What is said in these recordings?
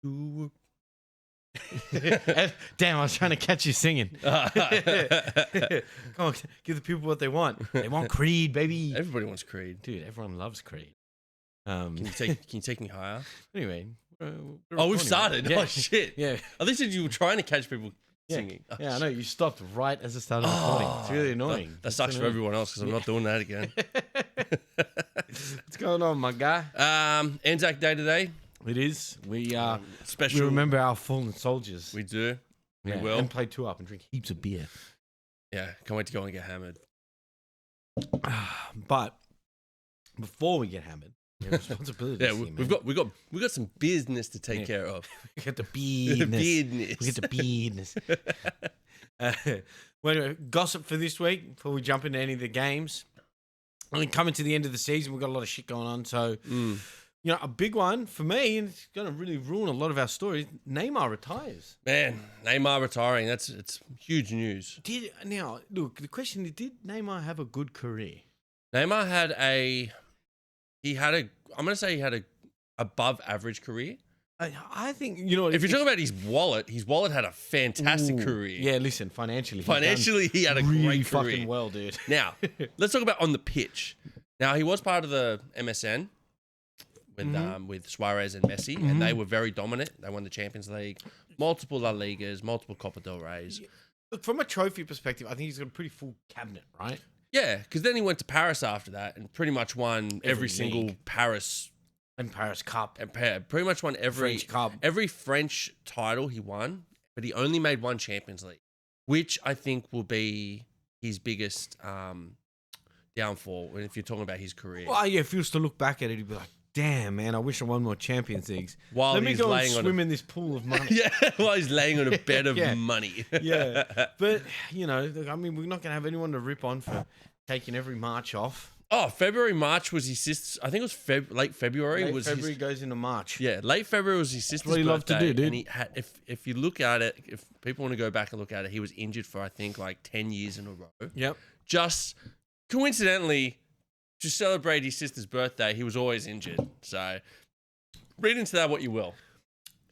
Ooh. Damn, I was trying to catch you singing. Come on, give the people what they want. They want Creed, baby. Everybody wants Creed. Dude, everyone loves Creed. Can you take me higher? Anyway. We've started. Yeah. Oh, shit. Yeah. I think you were trying to catch people singing. Oh, yeah, I know. You stopped right as it started recording. It's really annoying. That sucks for everyone else because I'm not doing that again. What's going on, my guy? Anzac Day today. It is. We special. We remember our fallen soldiers. We do. We Yeah, will. and play 2-up and drink heaps of beer. Yeah, can't wait to go and get hammered. But before we get hammered, we have responsibilities. Yeah, we've got some business to take care of. We got the beardness. We get the beardness. Well, anyway, gossip for this week before we jump into any of the games. I mean, coming to the end of the season, we've got a lot of shit going on. So, you know, a big one for me, and it's going to really ruin a lot of our stories. Neymar retires. Man, Neymar retiring, it's huge news. Now, look, the question is, did Neymar have a good career? Neymar had I'm going to say he had a above average career. I think, you know, if you're talking about his wallet had a fantastic career. Yeah, listen, financially he had a really great career. fucking well, dude. Now, let's talk about on the pitch. Now, he was part of the MSN with Suarez and Messi, and they were very dominant. They won the Champions League, multiple La Ligas, multiple Copa del Reys. Look, from a trophy perspective, I think he's got a pretty full cabinet, right? Yeah, because then he went to Paris after that and pretty much won every single Paris and Paris Cup. And pretty much won every French Cup. Every French title he won, but he only made one Champions League, which I think will be his biggest downfall if you're talking about his career. Well, yeah, if he was to look back at it, he'd be like, damn, man, I wish I won more Champions Leagues. While Let me he's go laying and on swim in this pool of money. Yeah, while he's laying on a bed of money. Yeah, but, you know, I mean, we're not going to have anyone to rip on for taking every March off. Oh, March was his sister's. I think it was late February. Late February goes into March. Yeah, late February was his sister's birthday. That's what he loved to do, dude. And he had, if you look at it, if people want to go back and look at it, he was injured for, I think, like 10 years in a row. Yep. Just coincidentally, to celebrate his sister's birthday, he was always injured. So read into that what you will.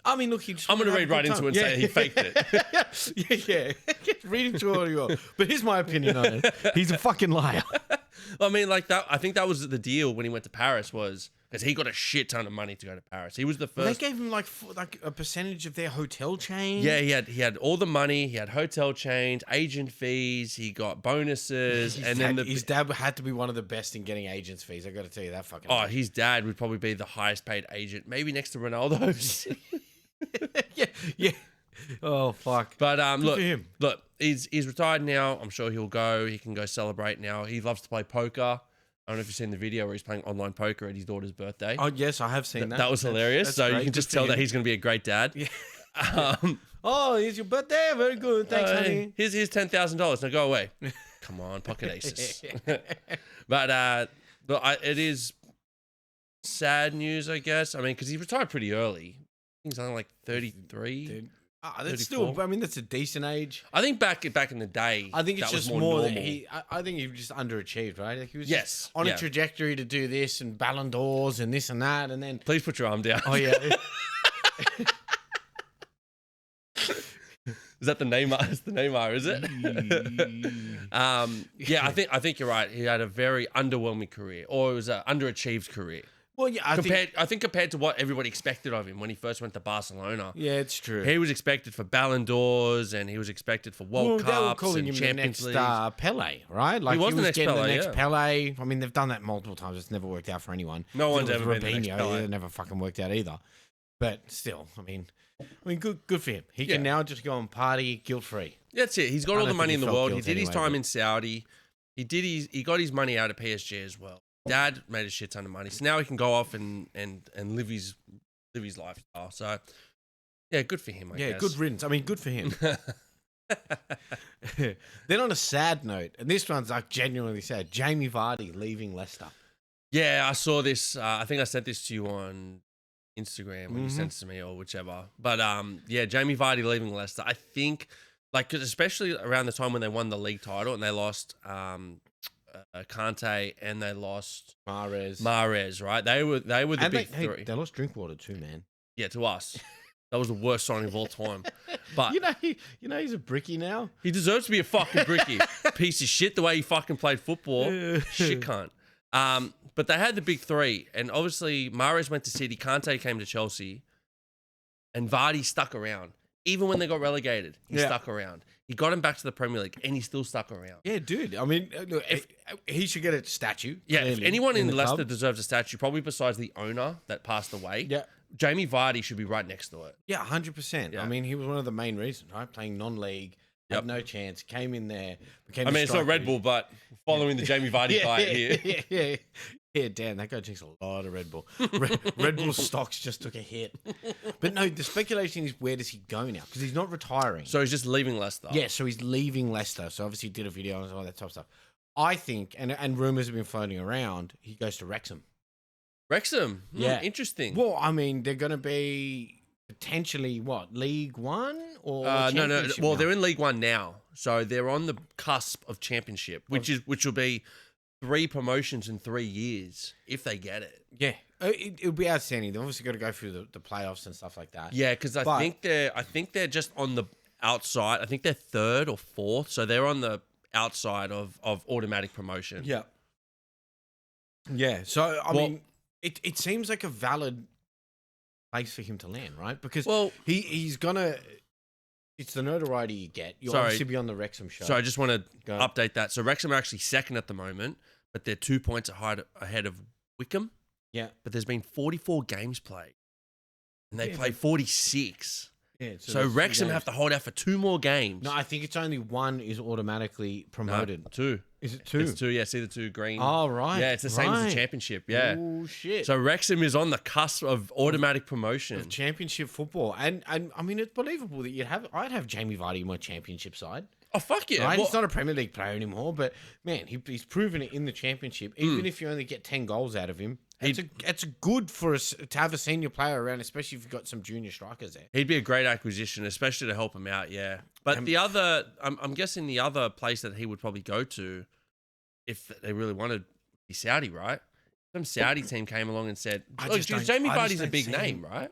I mean, look, I'm going to read right into it and say he faked it. yeah. Read into it what you will. But here's my opinion on it. He's a fucking liar. I mean, like that. I think that was the deal when he went to Paris was because he got a shit ton of money to go to Paris. He was the first. They gave him like a percentage of their hotel chain. Yeah, he had all the money. He had hotel chains, agent fees. He got bonuses, his dad had to be one of the best in getting agents fees. I got to tell you that fucking. Oh, his dad would probably be the highest paid agent, maybe next to Ronaldo's. yeah. Oh fuck! But look, he's retired now. I'm sure he'll go. He can go celebrate now. He loves to play poker. I don't know if you've seen the video where he's playing online poker at his daughter's birthday. Oh yes, I have seen that. That was hilarious. That's so great. you can just tell that he's going to be a great dad. Yeah. Oh, here's your birthday. Very good. Thanks, honey. Here's $10,000. Now go away. Come on, pocket aces. But it is sad news, I guess. I mean, because he retired pretty early. He's only like 33. That's still, I mean, that's a decent age. I think back in the day, I think it's that just was more normal. that I think he just underachieved, right? Like he was just on a trajectory to do this and Ballon d'Ors and this and that, and then please put your arm down. Oh yeah. Is that the Neymar? It's the Neymar, is it? Yeah, I think you're right. He had a very underwhelming career, or it was an underachieved career. Well, yeah, I think compared to what everybody expected of him when he first went to Barcelona. Yeah, it's true. He was expected for Ballon d'Ors and he was expected for World Cups they were calling and him Champions the League. next Pele, right? Like he was the next getting Pele, the next Pele. I mean, they've done that multiple times. It's never worked out for anyone. No one's ever been the next Pele. It never fucking worked out either. But still, I mean, good for him. He can now just go and party guilt free. That's it. He's got all the money in the world. He did his time but... in Saudi. He got his money out of PSG as well. Dad made a shit ton of money, so now he can go off and live his lifestyle. So, yeah, good for him. I guess. Good riddance. I mean, good for him. Then on a sad note, and this one's like genuinely sad. Jamie Vardy leaving Leicester. Yeah, I saw this. I think I sent this to you on Instagram when you sent it to me or whichever. But yeah, Jamie Vardy leaving Leicester. I think, like, 'cause especially around the time when they won the league title and they lost Kante and they lost Mahrez, right? They were the big three. They lost Drinkwater too, man. Yeah, to us. That was the worst signing of all time. But he's a brickie now. he deserves to be a fucking brickie. Piece of shit, the way he fucking played football. Shit cunt. But they had the big three, and obviously Mahrez went to City, Kante came to Chelsea, and Vardy stuck around. Even when they got relegated, he stuck around. He got him back to the Premier League, and he still stuck around. Yeah, dude. I mean, look, if he should get a statue. Yeah, if anyone in Leicester club. deserves a statue, probably besides the owner that passed away, Yeah. Jamie Vardy should be right next to it. Yeah, 100%. Yeah. I mean, he was one of the main reasons, right? Playing non-league, had no chance, came in there, became I mean, it's not Red Bull, but following the Jamie Vardy fight here. Yeah, damn, that guy drinks a lot of Red Bull. Red Bull stocks just took a hit. But no, the speculation is where does he go now? Because he's not retiring. So he's just leaving Leicester. Yeah, so he's leaving Leicester. So obviously he did a video and all that type of stuff. I think, and rumours have been floating around, he goes to Wrexham. Wrexham. Yeah. Interesting. Well, I mean, they're going to be potentially, League One? Or No. Championship Well, now? they're in League One now. So they're on the cusp of Championship, which will be 3 promotions in 3 years if they get it. Yeah, it'll be outstanding. They've obviously got to go through the playoffs and stuff like that. Yeah, because I think they're just on the outside. I think they're 3rd or 4th, so they're on the outside of automatic promotion. Yeah. Yeah. So I mean, it seems like a valid place for him to land, right? Because he's gonna. It's the notoriety you get. You'll obviously be on the Wrexham show. So I just want to update that. So Wrexham are actually 2nd at the moment, but they're 2 points ahead of Wickham. Yeah. But there's been 44 games played, and they play 46. Yeah. So Wrexham have to hold out for 2 more games. No, I think it's only 1 is automatically promoted. No, 2. Is it 2? It's 2. Yeah, see the 2 green. Oh, right. Yeah, it's the same as the Championship. Yeah. Oh shit. So Wrexham is on the cusp of automatic promotion. Of Championship football, and I mean, it's believable that I'd have Jamie Vardy in my Championship side. Oh fuck yeah! Right? He's not a Premier League player anymore, but man, he's proven it in the Championship. Even if you only get 10 goals out of him, it's good for us to have a senior player around, especially if you've got some junior strikers there. He'd be a great acquisition, especially to help him out. Yeah, but the other, I'm guessing the other place that he would probably go to, if they really wanted, be Saudi, right? Some Saudi team came along and said, Jamie Vardy's a big name, right?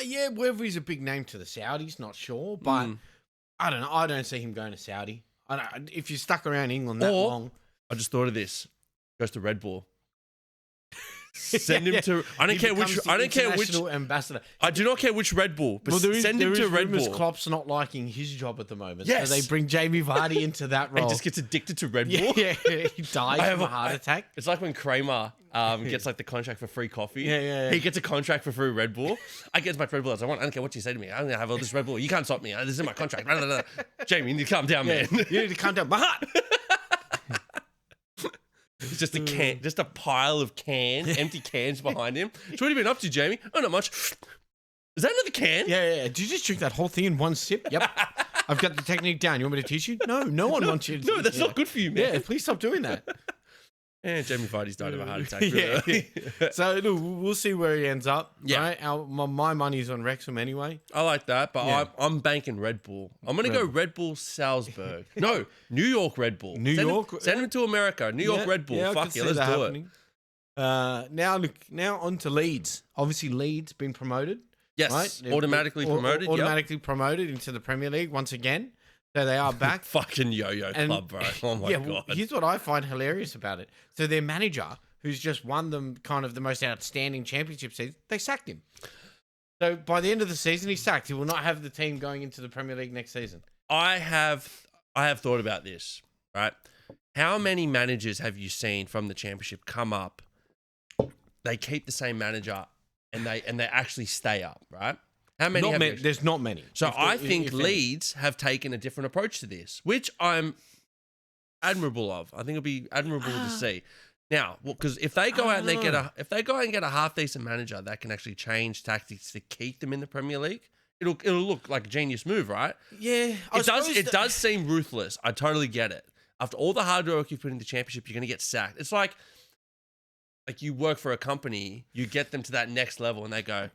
Yeah, whether he's a big name to the Saudis, not sure, but. I don't know. I don't see him going to Saudi. If you're stuck around England that long. I just thought of this. Goes to Red Bull. Send him to. I don't care which ambassador. I do not care which Red Bull, but send him to Red Bull. Klopp's not liking his job at the moment. Yes. So they bring Jamie Vardy into that role. And just gets addicted to Red Bull. Yeah, he dies of a heart attack. It's like when Kramer gets like the contract for free coffee. Yeah. He gets a contract for free Red Bull. I get as much Red Bull as I want. I don't care what you say to me. I'm going to have all this Red Bull. You can't stop me. This is in my contract. Blah, blah, blah. Jamie, you need to calm down, man. You need to calm down. My heart. It's just a can, just a pile of cans, empty cans behind him. So what have you been up to, Jamie? Oh, not much. Is that another can? Yeah. Did you just drink that whole thing in one sip? Yep. I've got the technique down. You want me to teach you? No one wants you to. No, that's not good for you, man. Yeah, please stop doing that. And Jamie Vardy's died of a heart attack. Really. So look, we'll see where he ends up. Yeah. Right? My money's on Wrexham anyway. I like that, but I'm banking Red Bull. I'm going to go Red Bull Salzburg. No, New York Red Bull. Send him to America. New York Red Bull. Fuck yeah, let's do it. Now on to Leeds. Obviously, Leeds been promoted. Yes, right? Automatically promoted. Automatically promoted into the Premier League once again. So they are back. Fucking yo-yo club, bro. Oh my God. Well, here's what I find hilarious about it. So their manager, who's just won them kind of the most outstanding championship season, they sacked him. So by the end of the season, he's sacked. He will not have the team going into the Premier League next season. I have thought about this, right? How many managers have you seen from the championship come up? They keep the same manager and they actually stay up, right? How many? There's not many. So I think Leeds have taken a different approach to this, which I'm admirable of. I think it'll be admirable to see. Now, because if they go out and get a half decent manager that can actually change tactics to keep them in the Premier League, it'll look like a genius move, right? Yeah, it does seem ruthless. I totally get it. After all the hard work you've put in the championship, you're going to get sacked. It's like you work for a company, you get them to that next level, and they go,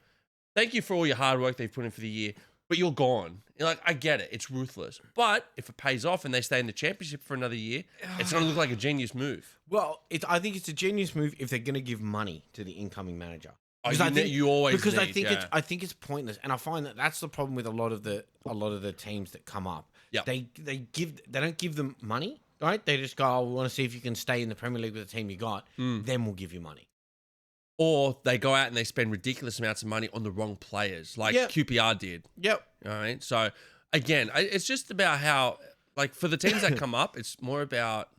thank you for all your hard work they've put in for the year, but you're gone. You're like, I get it. It's ruthless. But if it pays off and they stay in the championship for another year, it's going to look like a genius move. Well, I think it's a genius move if they're going to give money to the incoming manager. You always because I need, think yeah. I think it's pointless, and I find that that's the problem with a lot of the teams that come up. Yep. They don't give them money, right? They just go, oh, we want to see if you can stay in the Premier League with the team you got. Then we'll give you money. Or they go out and they spend ridiculous amounts of money on the wrong players, like QPR did. Yep. All right. So again, it's just about how, like, for the teams that come up, it's more about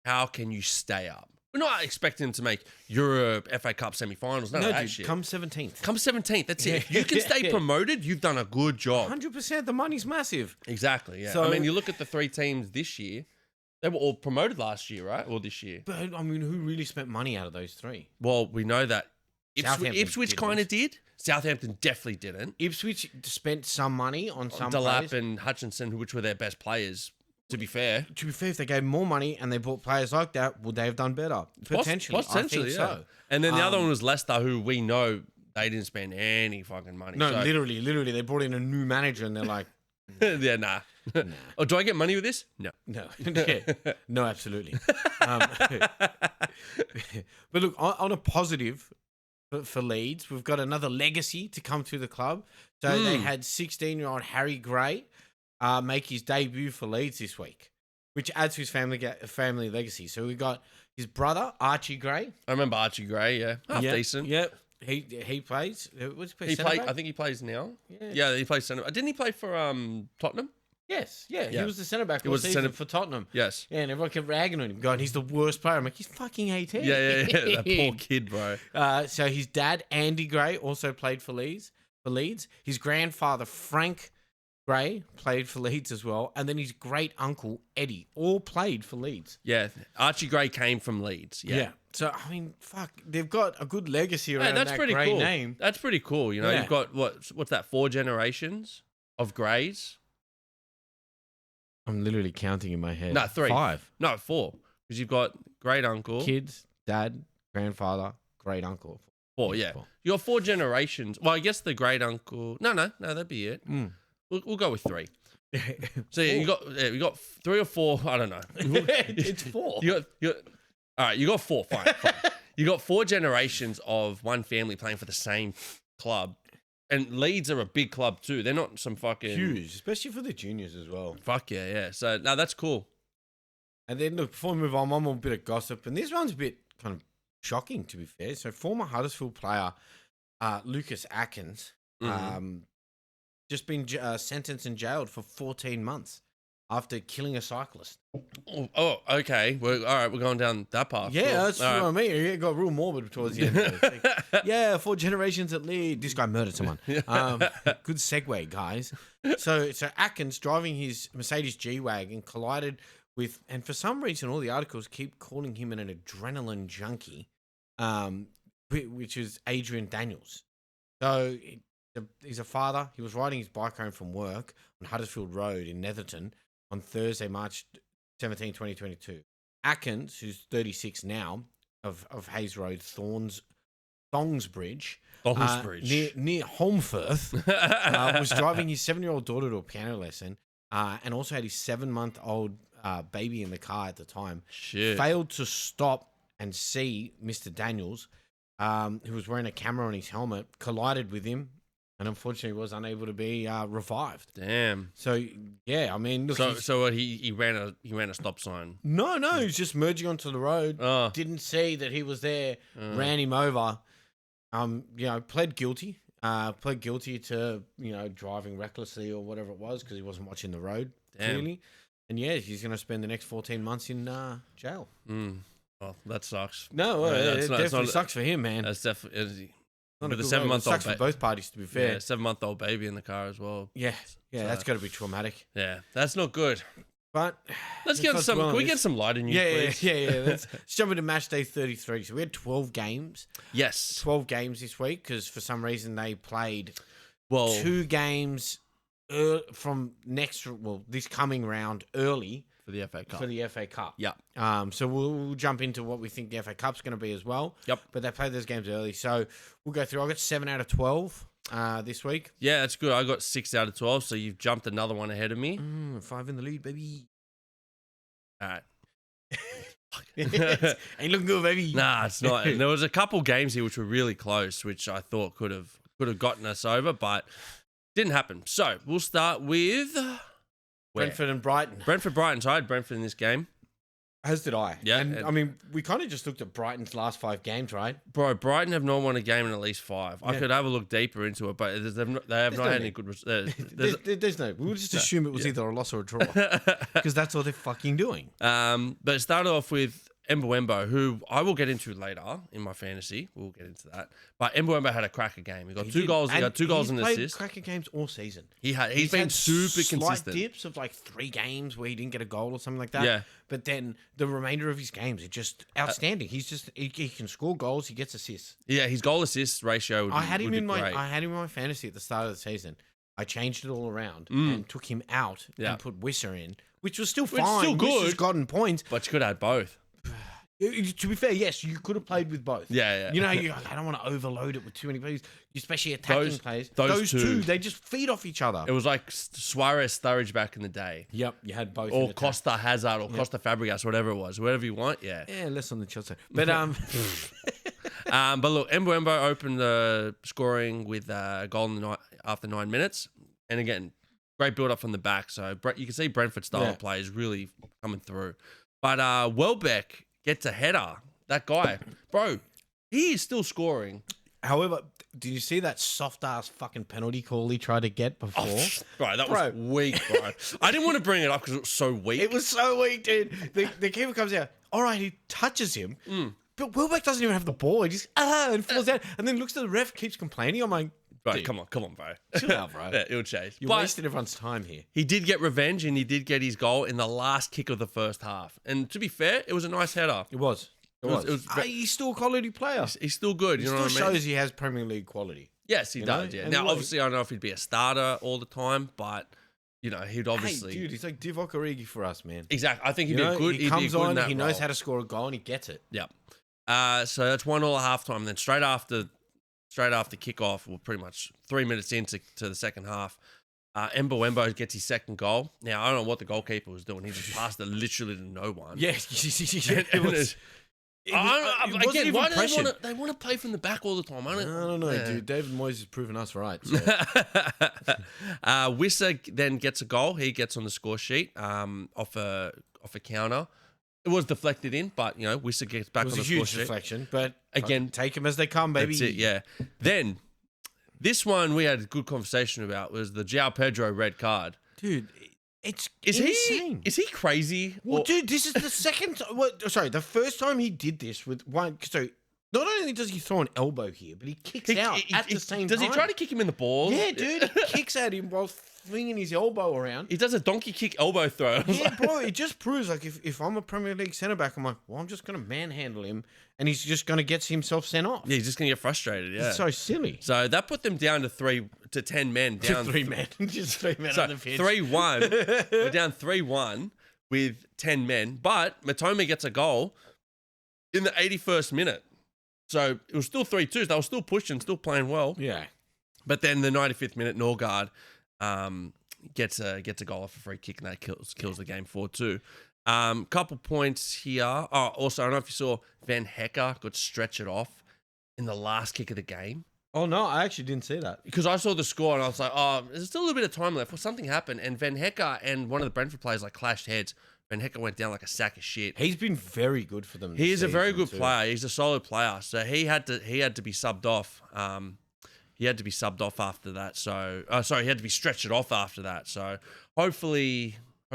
how can you stay up. We're not expecting them to make Europe, FA Cup semi-finals, none of that shit. Come 17th. Come 17th. That's it. If you can stay promoted, you've done a good job. 100%. The money's massive. Exactly. Yeah. So- I mean, you look at the 3 teams this year. They were all promoted last year, right? Or this year. But I mean, who really spent money out of those 3? Well, we know that Southampton Ipswich didn't. kind of did. Southampton definitely didn't. Ipswich spent some money on some Delap players. and Hutchinson, which were their best players, to be fair. To be fair, if they gave more money and they bought players like that, would they have done better? Potentially. Potentially, I think yeah. so. And then the other one was Leicester, who we know they didn't spend any fucking money. No, So- literally, they brought in a new manager and they're like, yeah, nah. Oh, do I get money with this? No. no, no, absolutely. But look, on a positive for Leeds, we've got another legacy to come through the club. So they had 16-year-old Harry Gray make his debut for Leeds this week, which adds to his family legacy. So we got his brother Archie Gray. I remember Archie Gray, yeah. Half decent. Yep. He plays. What's he play? He Centre played. back? I think he plays now. Yeah. Yeah, he plays centre. Didn't he play for Tottenham? Yes. Yeah. Yeah. He was the centre back. He was the centre for Tottenham. Yes. Yeah, and everyone kept ragging on him, going, "He's the worst player." I'm like, "He's fucking 18." Yeah. That poor kid, bro. So his dad, Andy Gray, also played for Leeds. His grandfather, Frank Gray, played for Leeds as well, and then his great uncle Eddie all played for Leeds. Yeah, Archie Gray came from Leeds. Yeah. So I mean, fuck, they've got a good legacy around That's that pretty Gray cool. name. That's pretty cool. You know, Yeah. you've got what's that? 4 generations of Grays. I'm literally counting in my head. No, 3. 5 No, 4. Because you've got great uncle. kids, dad, grandfather, great uncle. 4, yeah. You got 4 generations. Well, I guess the great uncle. No, that'd be it. We'll go with 3. So yeah, you got 3 or 4. I don't know. It's 4. You got all right. You got 4. Fine. You got 4 generations of one family playing for the same club, and Leeds are a big club too. They're not some fucking Huge, especially for the juniors as well. Fuck yeah. So no, that's cool. And then look, before we move on, one more bit of gossip, and this one's a bit kind of shocking to be fair. So former Huddersfield player Lucas Atkins, just been sentenced and jailed for 14 months after killing a cyclist. Oh, okay. All right. We're going down that path. Yeah, Cool. that's All what right. I mean. It got real morbid towards the end. Of it. It's like, yeah, 4 generations at Leeds. This guy murdered someone. Good segue, guys. So Atkins driving his Mercedes G-Wagon collided with, and for some reason, all the articles keep calling him an adrenaline junkie, which is Adrian Daniels. So he's a father. He was riding his bike home from work on Huddersfield Road in Netherton on Thursday, March 17, 2022. Atkins, who's 36 now, of Hayes Road, Thongsbridge, near Holmfirth, was driving his 7-year-old daughter to a piano lesson, and also had his 7-month-old baby in the car at the time. Shit. Failed to stop and see Mr. Daniels, who was wearing a camera on his helmet, collided with him, and unfortunately was unable to be revived. Damn. So yeah, I mean, look, So what, he ran a stop sign. no, he was just merging onto the road. Oh. Didn't see that he was there. Ran him over. Pled guilty. Pled guilty to driving recklessly or whatever it was because he wasn't watching the road clearly. And yeah, he's going to spend the next 14 months in jail. Well, that sucks. No, it definitely sucks for him, man. That's definitely Not with a the good way. 7-month-old Sucks for both parties, to be fair. Yeah, 7-month-old baby in the car as well. Yeah, So- that's got to be traumatic. Yeah, that's not good. But Let's get some. Can we get some lighter news, please? Yeah. Let's jump into match day 33. So we had 12 games. Yes. 12 games this week because for some reason they played Well, 2 games from this coming round early for the FA Cup. for the FA Cup. Yeah. So we'll jump into what we think the FA Cup's going to be as well. Yep. But they played those games early. So we'll go through. I got 7 out of 12 this week. Yeah, that's good. I got 6 out of 12, so you've jumped another one ahead of me. 5 in the lead, baby. All right. Ain't looking good, baby. Nah, it's not. And there was a couple games here which were really close, which I thought could have gotten us over, but didn't happen. So we'll start with Brentford and Brighton. Brighton. So I had Brentford in this game. As did I. Yeah. And I mean, we kind of just looked at Brighton's last 5 games, right? Bro, Brighton have not won a game in at least 5. I could have a look deeper into it, but they have not had any good results. There's no. We'll just assume it was either a loss or a draw. Because that's all they're fucking doing. But it started off with Mbeumo, who I will get into later in my fantasy. We'll get into that. But Mbeumo had a cracker game. He got 2 goals. He got 2 goals and an assist. He's played cracker games all season. He's been super slight consistent. Dips of like 3 games where he didn't get a goal or something like that. Yeah. But then the remainder of his games are just outstanding. He's just he can score goals. He gets assists. Yeah, his goal assist ratio. I had him in my fantasy at the start of the season. I changed it all around and took him out and put Wisser in, which was still fine. Still good. Wisser's gotten points. But you could have both. To be fair, yes, you could have played with both. Yeah. You know, I don't want to overload it with too many players, especially attacking players. Those two, they just feed off each other. It was like Suarez, Sturridge back in the day. Yep, you had both. Or Costa Hazard or Costa Fabregas, whatever it was. Whatever you want, yeah. Yeah, less on the Chelsea. But but look, Mbeumo opened the scoring with a goal after 9 minutes. And again, great build-up from the back. So you can see Brentford style of play is really coming through. But Welbeck gets a header. That guy, bro, he is still scoring. However, did you see that soft-ass fucking penalty call he tried to get before? Bro, that was weak, bro. I didn't want to bring it up because it was so weak. It was so weak, dude. The keeper comes out. All right, he touches him. But Welbeck doesn't even have the ball. He just, and falls down. And then looks to the ref, keeps complaining. I'm like, bro, dude, come on, bro. Chill out, bro. Yeah, it'll change. You're wasting everyone's time here. He did get revenge and he did get his goal in the last kick of the first half. And to be fair, it was a nice header. It was. He's still a quality player. He's still good. You know what I mean? Still shows he has Premier League quality. Yes, he does. Yeah. Now, obviously, I don't know if he'd be a starter all the time, but you know, he'd obviously. Hey, dude, he's like Divock Origi for us, man. Exactly. I think he'd be a good. He comes on. He knows role. how to score a goal and he gets it. Yeah. So that's 1-1 at halftime. Then straight after kickoff, well, pretty much 3 minutes into the second half, Mbeumo gets his second goal. Now I don't know what the goalkeeper was doing. He just passed it literally to no one. Yeah, Again, why do they want to play from the back all the time? I don't know, dude. David Moyes has proven us right. So. Wisser then gets a goal. He gets on the score sheet off a counter. It was deflected in, but you know, Wisser gets back on the score sheet. It was a huge deflection, but again, take them as they come, baby. That's it, yeah. Then this one we had a good conversation about was the João Pedro red card. Dude, it's insane. Is he crazy? Well, dude, this is the second time. The first time he did this with one. So not only does he throw an elbow here, but he kicks out at the same time. Does he try to kick him in the balls? Yeah, dude. He kicks at him while flinging his elbow around. He does a donkey kick elbow throw. Yeah, bro. It just proves like if I'm a Premier League centre back, I'm like, well, I'm just gonna manhandle him, and he's just gonna get himself sent off. Yeah, he's just gonna get frustrated. Yeah, it's so silly. So that put them down to 10 men. Down to 3 men. Just 3 men on the pitch. 3-1. We're down 3-1 with 10 men, but Matoma gets a goal in the 81st minute. So it was still 3-2. They were still pushing, still playing well. Yeah. But then the 95th minute, Norgard gets a goal off a free kick, and that kills the game 4-2. Couple points here. Oh, also, I don't know if you saw Van Hecker got stretched off in the last kick of the game. Oh, no, I actually didn't see that. Because I saw the score and I was like, oh, there's still a little bit of time left. Well, something happened, and Van Hecker and one of the Brentford players clashed heads. Van Hecker went down like a sack of shit. He's been very good for them. He is a very good player. He's a solid player. So he had to be subbed off. He had to be subbed off after that. So, he had to be stretched off after that. So hopefully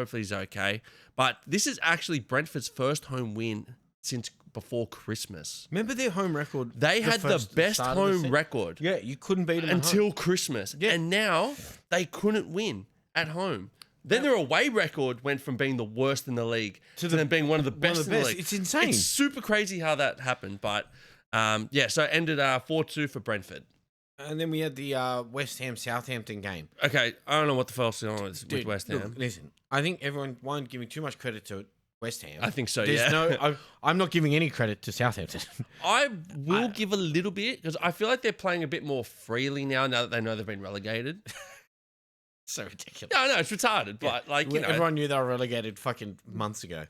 he's okay. But this is actually Brentford's first home win since before Christmas. Remember their home record? They had the best home record. Yeah, you couldn't beat them until Christmas. Yeah. And now they couldn't win at home. Then their away record went from being the worst in the league to them being one of the best in the league. It's insane. It's super crazy how that happened. But so it ended 4-2 for Brentford. And then we had the West Ham Southampton game. Okay, I don't know what the fuck's going on with West Ham. Look, listen, I think everyone giving too much credit to West Ham. I think so. I'm not giving any credit to Southampton. I will give a little bit because I feel like they're playing a bit more freely now that they know they've been relegated. So ridiculous. No, it's retarded, but everyone knew they were relegated fucking months ago.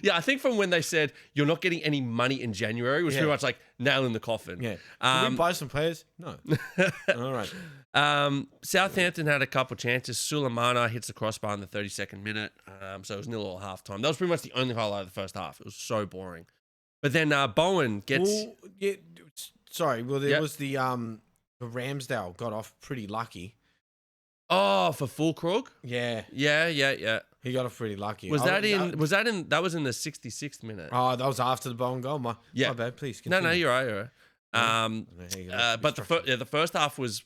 Yeah, I think from when they said you're not getting any money in January was pretty much like nail in the coffin. Yeah. Can we buy some players? No. All right. Southampton had a couple chances. Sulemana hits the crossbar in the 32nd minute. So it was 0-0 at halftime. That was pretty much the only highlight of the first half. It was so boring. But then Bowen gets... Well, yeah, sorry. Well, there was the Ramsdale got off pretty lucky. Oh, for Fulkrug? Yeah. Yeah. He got off pretty lucky. That was in the 66th minute? Oh, that was after the Bowen goal. My bad. Please continue. No, you're right. But the first half was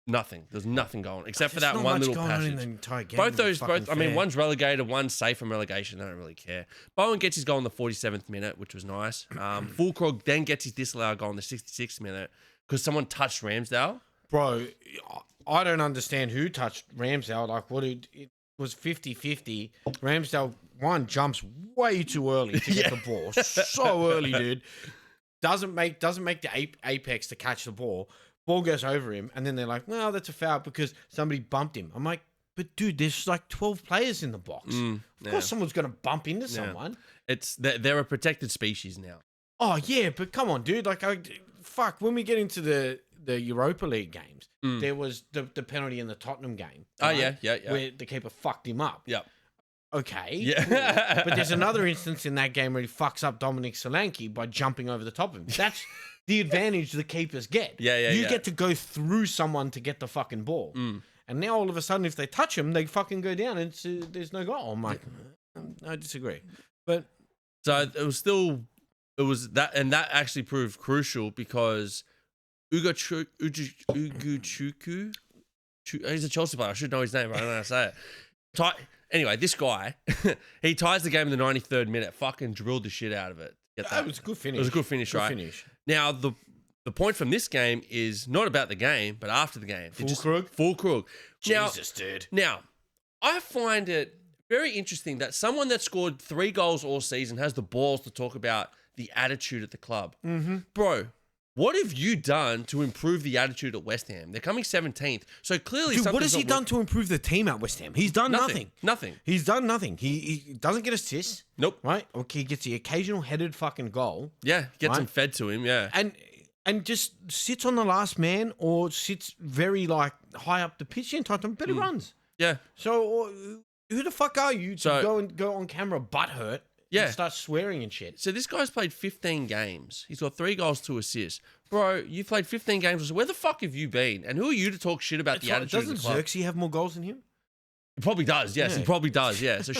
nothing. There's nothing going except for that one little passage. In the entire game. I mean, one's relegated, one's safe from relegation. They don't really care. Bowen gets his goal in the 47th minute, which was nice. Fulkrug then gets his disallowed goal in the 66th minute because someone touched Ramsdale. Bro, I don't understand who touched Ramsdale. Like, it was 50-50. Ramsdale, one, jumps way too early to get the ball. So early, dude. Doesn't make the apex to catch the ball. Ball goes over him, and then they're like, "No, that's a foul because somebody bumped him." I'm like, "But dude, there's like 12 players in the box. Of course, someone's gonna bump into someone." They're a protected species now. Oh yeah, but come on, dude. Like, fuck. When we get into the Europa League games, there was the penalty in the Tottenham game. Right? Oh yeah. Where the keeper fucked him up. Yep. Okay. Yeah. Cool. But there's another instance in that game where he fucks up Dominic Solanke by jumping over the top of him. That's the advantage the keepers get. You get to go through someone to get the fucking ball. And now all of a sudden, if they touch him, they fucking go down and there's no goal. I'm like, I disagree. But so it was that, and that actually proved crucial because Uguchuku, he's a Chelsea player. I should know his name, but I don't know how to say it. Anyway, this guy, he ties the game in the 93rd minute. Fucking drilled the shit out of it. Get that? It was a good finish. It was a good finish, right? Now, the point from this game is not about the game, but after the game. Fulkrug. Jesus, dude. Now, I find it very interesting that someone that scored 3 goals all season has the balls to talk about the attitude at the club. Mm-hmm. Bro, what have you done to improve the attitude at West Ham? They're coming 17th. So clearly, dude, what has he done to improve the team at West Ham? He's done nothing. Nothing. He's done nothing. He doesn't get assists. Nope. Right? Okay, he gets the occasional headed fucking goal. Yeah, gets them fed to him, yeah. And just sits on the last man or sits very like high up the pitch in time, but he runs. Yeah. So who the fuck are you to go on camera butthurt? Yeah. And start swearing and shit. So this guy's played 15 games. He's got 3 goals, 2 assists. Bro, you've played 15 games. Where the fuck have you been? And who are you to talk shit about the attitude of the club? Doesn't Xerxes have more goals than him? He probably does, yes. Yeah. He probably does, yeah. So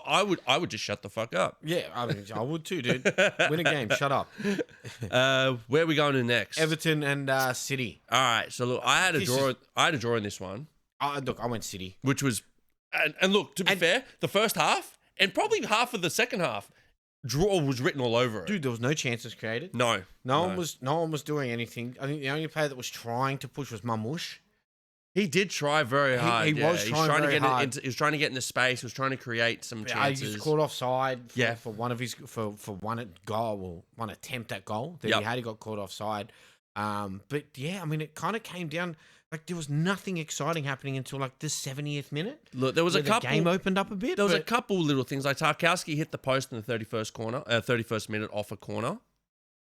I would just shut the fuck up. Yeah, I mean, I would too, dude. Win a game, shut up. Where are we going to next? Everton and City. All right, so look, I had a draw in this one. Look, I went City. Which was, and look, to be fair, the first half, and probably half of the second half, draw was written all over it. Dude, there was no chances created. No one was doing anything. I think the only player that was trying to push was Mamush. He did try very hard. He was trying very hard. He was trying to get into space. He was trying to create some chances. He was caught offside for one of his for one attempt at goal that he had. He got caught offside. But yeah, I mean, it kind of came down. Like, there was nothing exciting happening until like the 70th minute. Look, there was a couple. The game opened up a bit. There was a couple little things. Like Tarkowski hit the post in the 31st minute off a corner.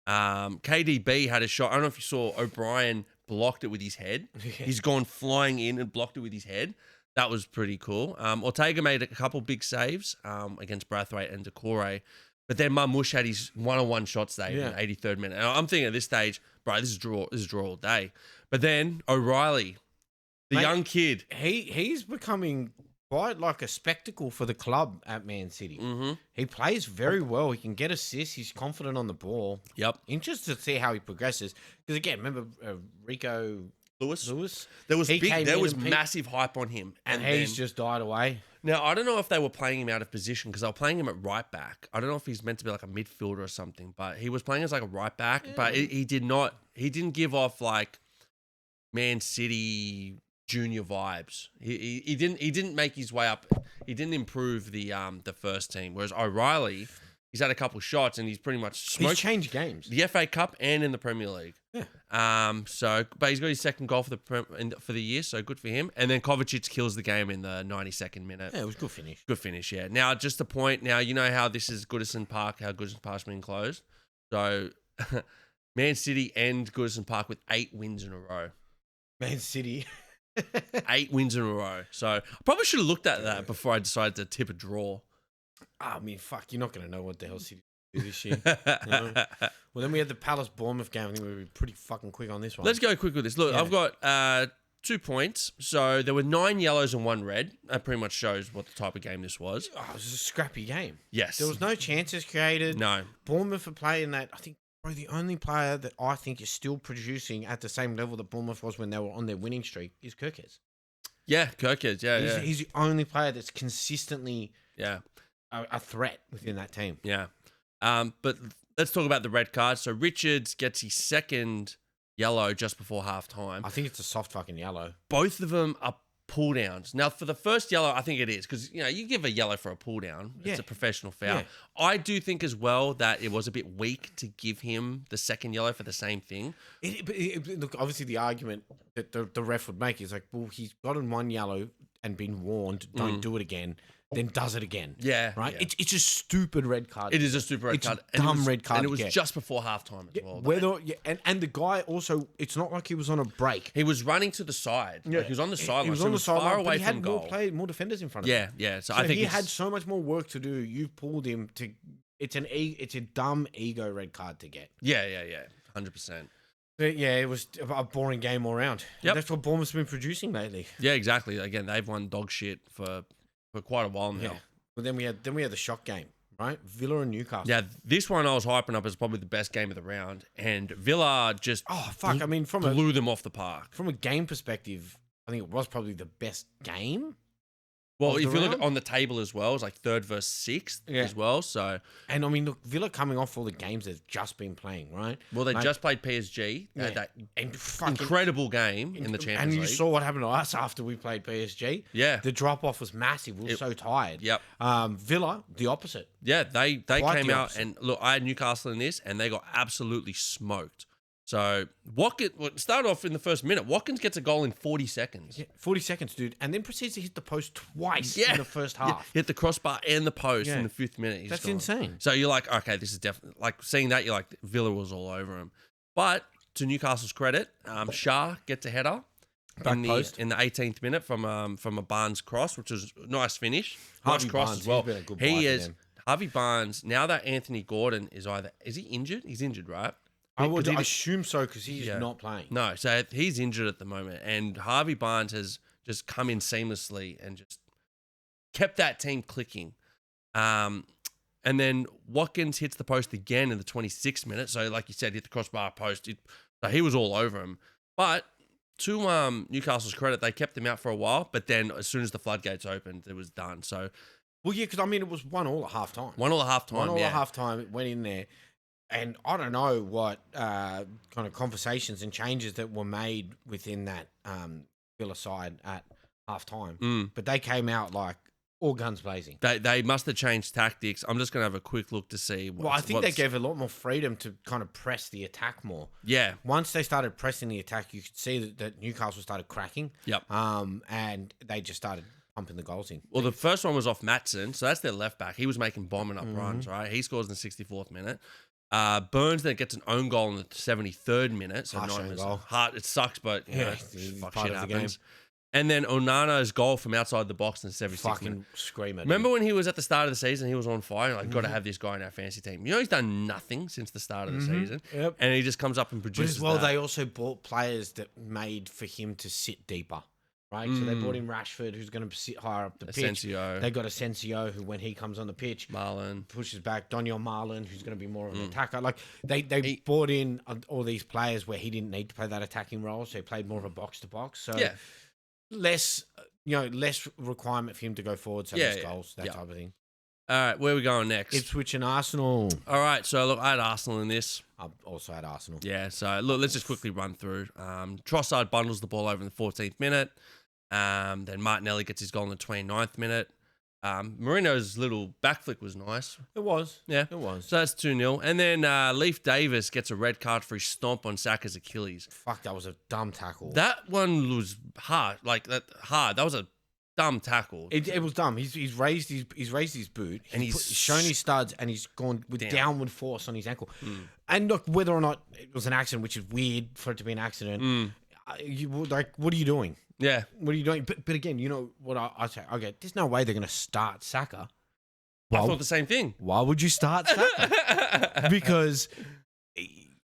KDB had a shot. I don't know if you saw. O'Brien blocked it with his head. He's gone flying in and blocked it with his head. That was pretty cool. Ortega made a couple big saves against Brathwaite and Decore. But then Marmoush had his one-on-one shot save in the 83rd minute. And I'm thinking at this stage, bro, this is draw all day. But then O'Reilly, the young kid. He's becoming quite like a spectacle for the club at Man City. Mm-hmm. He plays very well. He can get assists. He's confident on the ball. Yep. Interested to see how he progresses. Because again, remember Rico Lewis? There was massive hype on him. And he's just died away. Now, I don't know if they were playing him out of position because they were playing him at right back. I don't know if he's meant to be like a midfielder or something, but he was playing as like a right back. Yeah. But he didn't give off like Man City junior vibes. He didn't make his way up. He didn't improve the first team. Whereas O'Reilly, he's had a couple shots and he's pretty much He's smoked changed games. the FA Cup and in the Premier League. Yeah. But he's got his second goal for the year, so good for him. And then Kovacic kills the game in the 92nd minute. Yeah, it was a good finish. Good finish, yeah. Now, just a point. Now, you know how this is Goodison Park, how Goodison Park's been closed. So, Man City end Goodison Park with 8 wins in a row. Man City. 8 wins in a row. So, I probably should have looked at that before I decided to tip a draw. I mean, fuck, you're not going to know what the hell City do this year. You know? Well, then we had the Palace-Bournemouth game. I think we'll be pretty fucking quick on this one. Let's go quick with this. Look, I've got 2 points. So there were 9 yellows and 1 red. That pretty much shows what the type of game this was. Oh, it was a scrappy game. Yes. There was no chances created. No. Bournemouth are playing that. I think probably the only player that I think is still producing at the same level that Bournemouth was when they were on their winning streak is Kirkes. Yeah, Kirkes. Yeah, He's the only player that's consistently a threat within that team. Yeah. But let's talk about the red card. So Richards gets his second yellow just before half time. I think it's a soft fucking yellow. Both of them are pull downs. Now, for the first yellow, I think it is because, you know, you give a yellow for a pull down. It's a professional foul. Yeah. I do think as well that it was a bit weak to give him the second yellow for the same thing. Look, obviously the argument that the ref would make is like, well, he's gotten 1 yellow and been warned, don't do it again. Then does it again. Yeah. Right? Yeah. It's a stupid red card. It is a stupid red card. It's a dumb red card. And it was just before halftime as well. And the guy also, it's not like he was on a break. He was running to the side. Yeah. Like he was on the sideline. He was on the sideline, far away he had from goal. more defenders in front of him. Yeah. So I think he had so much more work to do. You've pulled him to. It's a dumb ego red card to get. Yeah. 100%. But yeah, it was a boring game all around. Yep. That's what Bournemouth's been producing lately. Yeah, exactly. Again, they've won dog shit for quite a while now. Yeah. Well, then we had the shock game, right? Villa and Newcastle. Yeah, this one I was hyping up as probably the best game of the round, and Villa just blew them off the park. From a game perspective, I think it was probably the best game. Well, if you look on the table as well, it's like 3rd versus 6th as well. So, and I mean, look, Villa coming off all the games they've just been playing, right? Well, they just played PSG. They had that incredible game in the Champions League. And you saw what happened to us after we played PSG. Yeah, the drop off was massive. We were so tired. Yep. Villa, the opposite. Yeah, they came out and look. I had Newcastle in this, and they got absolutely smoked. So Watkins started off in the first minute. Watkins gets a goal in 40 seconds. Yeah, 40 seconds, dude, and then proceeds to hit the post twice in the first half. Yeah, hit the crossbar and the post in the 5th minute. That's insane. So you're like, okay, this is definitely like seeing that. You're like, Villa was all over him. But to Newcastle's credit, Shah gets a header in the 18th minute from a Barnes cross, which was a nice finish. Nice cross as well. He is Harvey Barnes. Now that Anthony Gordon is he injured? He's injured, right? I would assume so because he's not playing. No, so he's injured at the moment, and Harvey Barnes has just come in seamlessly and just kept that team clicking. And then Watkins hits the post again in the 26th minute. So, like you said, hit the crossbar post. So he was all over him. But to Newcastle's credit, they kept him out for a while. But then as soon as the floodgates opened, it was done. So, well, yeah, because I mean, it was 1-1 at halftime. 1-1 at halftime. 1-1 at halftime. It went in there. And I don't know what kind of conversations and changes that were made within that Villa side at halftime. But they came out like all guns blazing. They must have changed tactics. I'm just going to have a quick look to see. I think they gave a lot more freedom to kind of press the attack more. Yeah. Once they started pressing the attack, you could see that Newcastle started cracking. Yep. And they just started pumping the goals in. Well, the first one was off Maatsen, so that's their left back. He was making bombing up runs, right? He scores in the 64th minute. Burns then gets an own goal in the 73rd minute. So it sucks, but you know, fuck shit happens. And then Onana's goal from outside the box in the 76th fucking minute. Screamer. Remember when he was at the start of the season, he was on fire? Like, got to have this guy in our fantasy team. You know, he's done nothing since the start of the season. Yep. And he just comes up and produces. But as well, they also bought players that made for him to sit deeper. Right, so they brought in Rashford, who's going to sit higher up the pitch. Asensio. They got Asensio, who when he comes on the pitch, Marlon pushes back. Daniel Marlon, who's going to be more of an attacker. Like they brought in all these players where he didn't need to play that attacking role, so he played more of a box to box. So less requirement for him to go forward, so less goals, that type of thing. All right, where are we going next? Ipswich and Arsenal. All right, so look, I had Arsenal in this. I also had Arsenal. Yeah, so look, let's just quickly run through. Trossard bundles the ball over in the 14th minute. Then Martinelli gets his goal in the 29th minute. Marino's little back flick was nice. It was. Yeah. It was. So that's 2-0. And then Leif Davis gets a red card for his stomp on Saka's Achilles. Fuck, that was a dumb tackle. That one was hard. That was a dumb tackle. It was dumb. He's raised his boot And he's he's shown his studs and he's gone with down. downward force on his ankle. And look, whether or not it was an accident, which is weird for it to be an accident, what are you doing? Yeah. What are you doing? But again, you know what I say? Okay, there's no way they're going to start Saka. I thought the same thing. Why would you start Saka? Because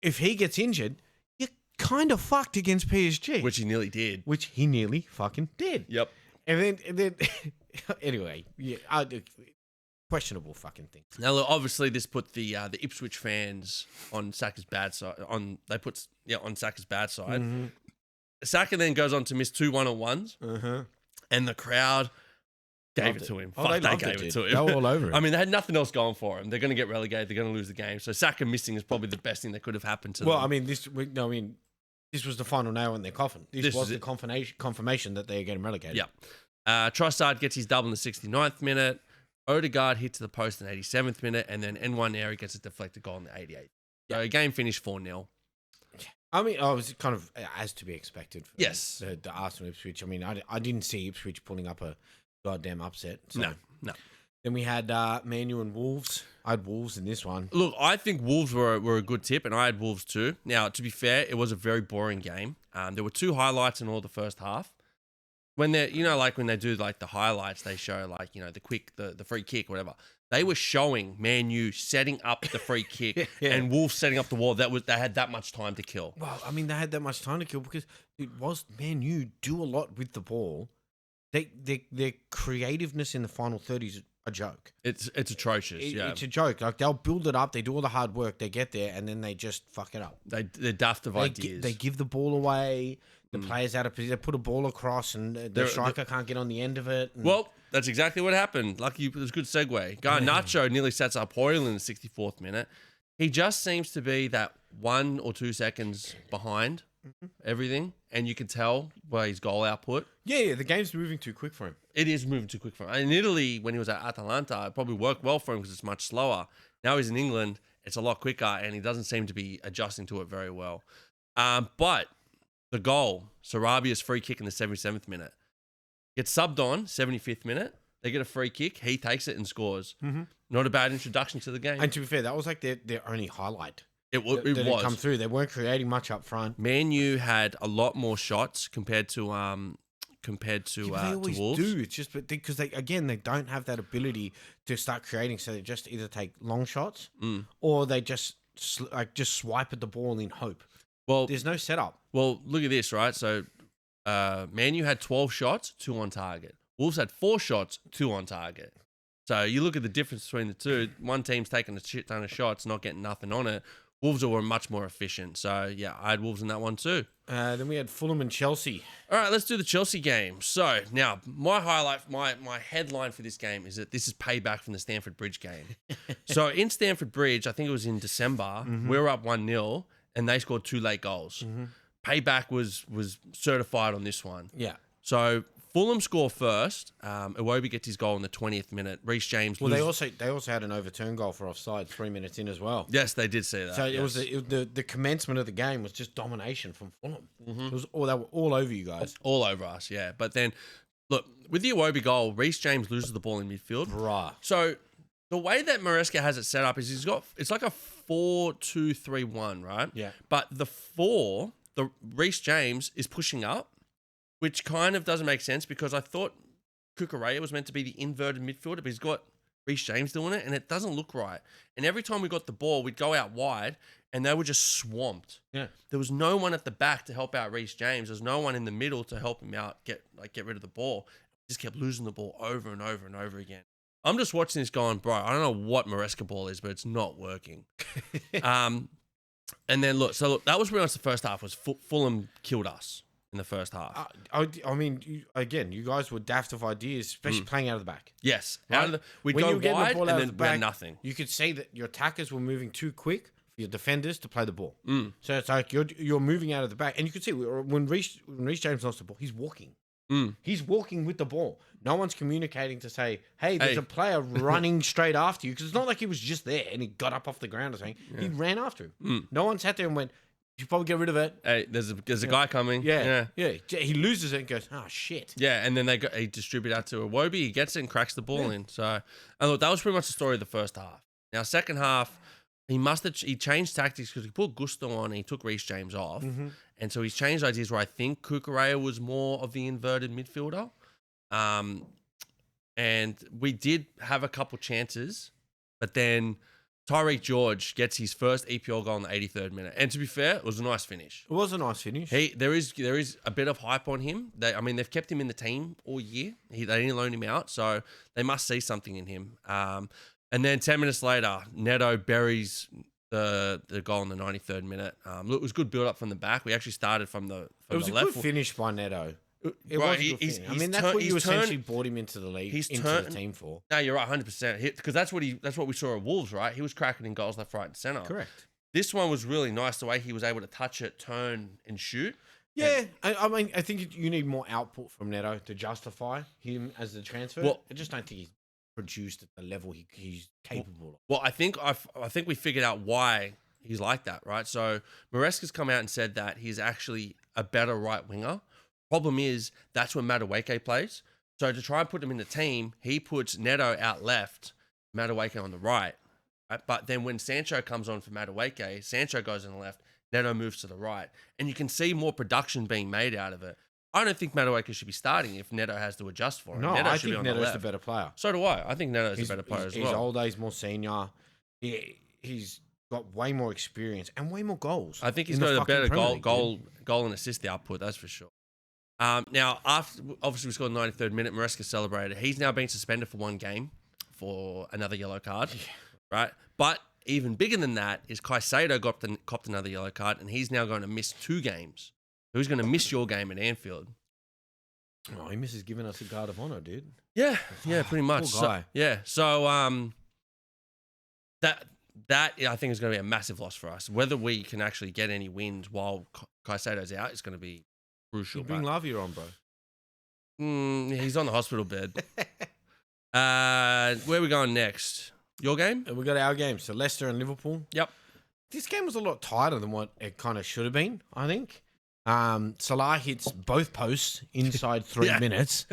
if he gets injured, you're kind of fucked against PSG. Which he nearly did. Which he nearly fucking did. Yep. And then anyway, yeah, questionable fucking thing. Now, look, obviously, this put the Ipswich fans on Saka's bad side. On Saka's bad side. Mm-hmm. Saka then goes on to miss 2 1-on-1s, and the crowd gave it to him. Oh, they gave it to him. They were all over him. I mean, they had nothing else going for him. They're going to get relegated. They're going to lose the game. So Saka missing is probably the best thing that could have happened to them. Well, I mean, this was the final nail in their coffin. This was the confirmation that they're getting relegated. Yeah. Trossard gets his double in the 69th minute. Odegaard hit to the post in the 87th minute, and then Nwaneri gets a deflected goal in the 88th. So game finished 4-0. I mean, I was kind of as to be expected. For Yes. The Arsenal Ipswich. I mean, I didn't see Ipswich pulling up a goddamn upset. So. No. Then we had Man U and Wolves. I had Wolves in this one. Look, I think Wolves were a good tip, and I had Wolves too. Now, to be fair, it was a very boring game. There were 2 highlights in all the first half. When they're, when they do like the highlights, they show the free kick, whatever. They were showing Man U setting up the free kick and Wolves setting up the wall. They had that much time to kill. Well, I mean, they had that much time to kill because it was Man U do a lot with the ball. Their creativeness in the final 30s is a joke. It's atrocious. It's a joke. Like they'll build it up, they do all the hard work, they get there, and then they just fuck it up. They're daft of ideas. They give the ball away. The players out of position. They put a ball across, and the striker can't get on the end of it. Well, that's exactly what happened. Lucky, it was a good segue. Garnacho nearly sets up Hoyle in the 64th minute. He just seems to be that 1 or 2 seconds behind everything, and you can tell by his goal output. Yeah, the game's moving too quick for him. It is moving too quick for him. In Italy, when he was at Atalanta, it probably worked well for him because it's much slower. Now he's in England, it's a lot quicker, and he doesn't seem to be adjusting to it very well. But the goal, Sarabia's free kick in the 77th minute, gets subbed on 75th minute. They get a free kick. He takes it and scores. Not a bad introduction to the game. And to be fair, that was like their only highlight. It was. Come through. They weren't creating much up front. Man U had a lot more shots compared to they always Wolves. do. It's just because they don't have that ability to start creating. So they just either take long shots or they just swipe at the ball in hope. Well, there's no setup. Well, look at this, right? So, Man U had 12 shots, 2 on target. Wolves had 4 shots, 2 on target. So you look at the difference between the two. One team's taking a shit ton of shots, not getting nothing on it. Wolves were much more efficient. So, yeah, I had Wolves in that one too. Then we had Fulham and Chelsea. All right, let's do the Chelsea game. So, now, my highlight, my headline for this game is that this is payback from the Stamford Bridge game. So, in Stamford Bridge, I think it was in December, we were up 1-0, and they scored 2 late goals. Payback was certified on this one. Yeah. So, Fulham score first. Iwobi gets his goal in the 20th minute. Reece James. Well, they also had an overturned goal for offside 3 minutes in as well. Yes, they did see that. So it was the commencement of the game was just domination from Fulham. It was they were all over you guys. All over us, yeah. But then, look, with the Iwobi goal, Reece James loses the ball in midfield. Bruh. So the way that Maresca has it set up is it's like a 4-2-3-1, right? Yeah. But the Reece James is pushing up, which kind of doesn't make sense because I thought Cucurella was meant to be the inverted midfielder, but he's got Reece James doing it, and it doesn't look right. And every time we got the ball, we'd go out wide, and they were just swamped. Yeah. There was no one at the back to help out Reece James. There was no one in the middle to help him out, get rid of the ball. We just kept losing the ball over and over and over again. I'm just watching this going, bro, I don't know what Maresca ball is, but it's not working. And then, look, that was pretty much the first half, was Fulham killed us in the first half. I mean, you guys were daft of ideas, especially playing out of the back. Yes. Right? We'd go wide and then we had nothing. You could see that your attackers were moving too quick for your defenders to play the ball. So it's like you're moving out of the back. And you could see when Reece James lost the ball, he's walking. Mm. He's walking with the ball. No one's communicating to say, hey, there's Hey. a player running straight after you. Because it's not like he was just there and he got up off the ground or something. He ran after him. Mm. No one sat there and went, you should probably get rid of it. Hey, there's a guy coming. Yeah. He loses it and goes, oh, shit. Yeah, and then he distribute out to Iwobi. He gets it and cracks the ball in. So, and look, that was pretty much the story of the first half. Now, second half, he changed tactics because he put Gusto on and he took Reece James off. Mm-hmm. And so he's changed ideas where I think Kukurea was more of the inverted midfielder. And we did have a couple chances, but then Tyreek George gets his first EPL goal in the 83rd minute. And to be fair, it was a nice finish. It was a nice finish. There is a bit of hype on him. They've kept him in the team all year. They didn't loan him out, so they must see something in him. And then 10 minutes later, Neto buries the goal in the 93rd minute. Look, it was good build up from the back. We actually started from the left. It was a good finish by Neto. It Right, was a good he's- finish. I he's mean, that's turned- what you he's essentially turned- brought him into the league, he's into turned- the team for. No, you're right, 100%. Because that's what we saw at Wolves, right? He was cracking in goals left, right, and centre. Correct. This one was really nice the way he was able to touch it, turn, and shoot. Yeah, I mean, I think you need more output from Neto to justify him as the transfer. Well- I just don't think he's produced at the level he's capable of. Well, I think we figured out why he's like that, right? So Maresca's come out and said that he's actually a better right winger. Problem is, that's when Madueke plays. So to try and put him in the team, he puts Neto out left, Madueke on the right. But then when Sancho comes on for Madueke, Sancho goes on the left, Neto moves to the right. And you can see more production being made out of it. I don't think Madueke should be starting if Neto has to adjust for him. No, Neto I should be think on Neto's the the left. better player. So do I. I think Neto's a better player as well. He's older, he's more senior. He's got way more experience and way more goals. I think he's in the got a fucking better Premier League, goal and assist output, that's for sure. Now, after obviously we scored the 93rd minute, Maresca celebrated. He's now been suspended for one game for another yellow card, right? But even bigger than that is Caicedo copped another yellow card, and he's now going to miss 2 games. So he's going to miss your game at Anfield. Oh, he misses giving us a guard of honor, dude. Yeah, pretty much. Poor guy. So that I think is going to be a massive loss for us. Whether we can actually get any wins while Caicedo's out is going to be crucial. You bring Lavia on, bro. He's on the hospital bed. Where are we going next? Your game? And we got our game. So Leicester and Liverpool. Yep. This game was a lot tighter than what it kind of should have been, I think. Salah hits both posts inside 3 minutes,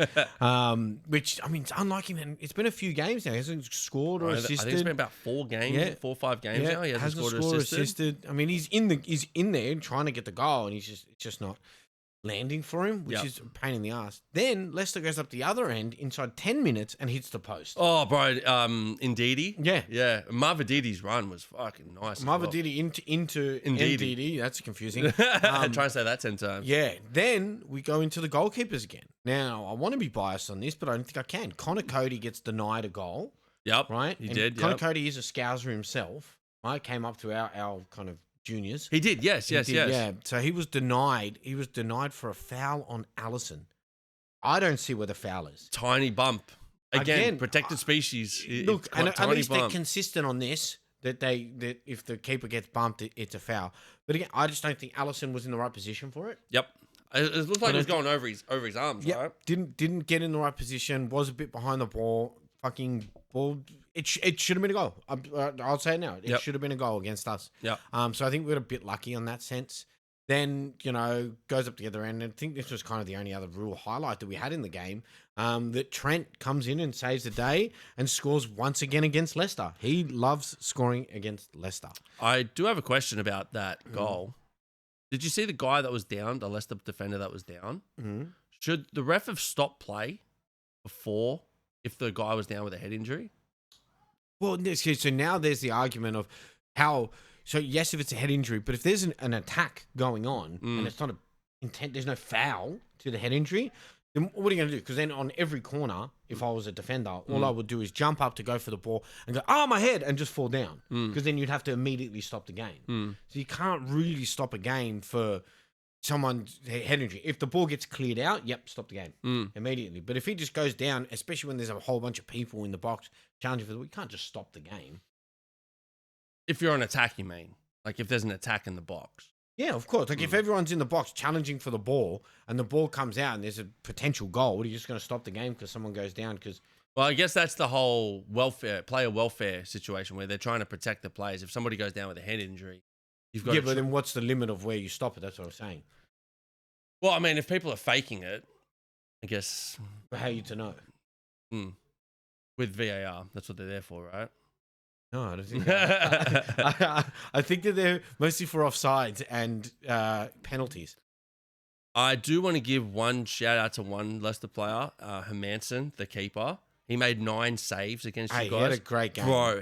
which, I mean, it's unlike him. It's been a few games now. He hasn't scored or assisted. I think it's been about 4 games, 4 or 5 games now. He hasn't scored or assisted. I mean, he's in there trying to get the goal, and it's just not landing for him, which is a pain in the ass. Then Leicester goes up the other end inside 10 minutes and hits the post. Oh, bro, Ndidi. Yeah. Marvadidi's run was fucking nice. Marvadidi into Ndidi. That's confusing. Try and say that 10 times. Yeah. Then we go into the goalkeepers again. Now, I want to be biased on this, but I don't think I can. Connor Cody gets denied a goal. Yep. Right? He did. Connor Cody is a scouser himself. Right? Came up to our kind of juniors. He did. Yes. Yeah. So he was denied. He was denied for a foul on Allison. I don't see where the foul is. Tiny bump. Again protected species. Look, and at least bump. they're consistent on this. That if the keeper gets bumped, it's a foul. But again, I just don't think Allison was in the right position for it. Yep. It looked like he was going over his arms, right? Didn't get in the right position. Was a bit behind the ball. Fucking ball. It should have been a goal. I'll say it now. It should have been a goal against us. Yeah. So I think we got a bit lucky on that sense. Then, goes up the other end. And I think this was kind of the only other real highlight that we had in the game. That Trent comes in and saves the day and scores once again against Leicester. He loves scoring against Leicester. I do have a question about that goal. Did you see the guy that was down, the Leicester defender that was down? Mm-hmm. Should the ref have stopped play before if the guy was down with a head injury? Well, so now there's the argument of how. So yes, if it's a head injury, but if there's an attack going on and it's not a intent, there's no foul to the head injury. Then what are you going to do? Because then on every corner, if I was a defender, all I would do is jump up to go for the ball and go, my head, and just fall down. Because then you'd have to immediately stop the game. So you can't really stop a game for someone's head injury. If the ball gets cleared out, stop the game immediately. But if he just goes down, especially when there's a whole bunch of people in the box challenging for the ball, you can't just stop the game. If you're on attack, you mean? Like if there's an attack in the box. Yeah, of course. Like if everyone's in the box challenging for the ball and the ball comes out and there's a potential goal, are you just going to stop the game because someone goes down? Because Well, I guess that's the whole player welfare situation where they're trying to protect the players. If somebody goes down with a head injury, you've got but then what's the limit of where you stop it? That's what I'm saying. Well, I mean, if people are faking it, I guess. But how are you to know? With VAR, that's what they're there for, right? No, I don't think that. I think that they're mostly for offsides and penalties. I do want to give one shout out to one Leicester player, Hermanson, the keeper. He made 9 saves against you guys. He had a great game. Bro,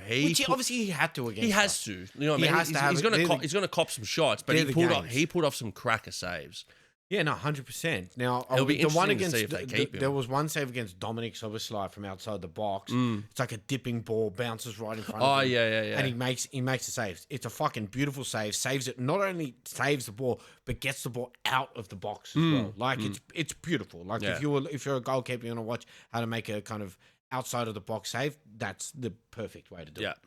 obviously he had to against He has us. to. You know what I mean? He's going to cop some shots, but he pulled off some cracker saves. Yeah, no, 100%. Now, It'll be the one interesting to against see if they keep him. there was one save against Dominic Soboslai from outside the box. It's like a dipping ball, bounces right in front of him. Yeah. And he makes the saves. It's a fucking beautiful save. Saves it. Not only saves the ball, but gets the ball out of the box as well. Like it's beautiful. Like if you're a goalkeeper, you want to watch how to make a kind of outside of the box save. That's the perfect way to do it.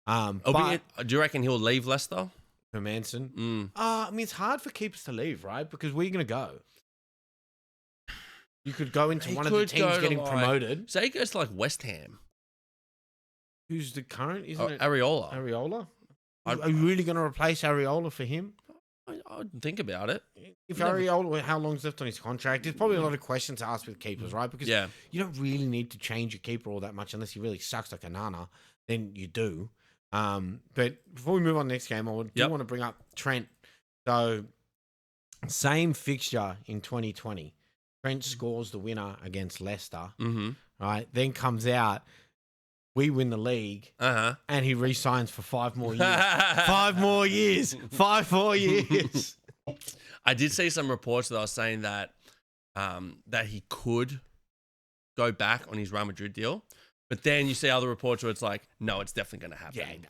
But do you reckon he'll leave Leicester? For Manson? I mean, it's hard for keepers to leave, right? Because where are you going to go? You could go into one of the teams getting promoted. Say he goes to like West Ham. Who's the current? Isn't it Areola? Areola? Are you really going to replace Areola for him? I'd think about it. If Areola, how long's left on his contract? There's probably a lot of questions to ask with keepers, right? Because you don't really need to change your keeper all that much unless he really sucks like a nana. Then you do. But before we move on to the next game, I do want to bring up Trent. So, same fixture in 2020. Trent scores the winner against Leicester. Right? Then comes out, we win the league, and he re-signs for 5 more years. 5 more years. 5 more years. I did see some reports that I was saying that that he could go back on his Real Madrid deal. But then you see other reports where it's like, no, it's definitely going to happen.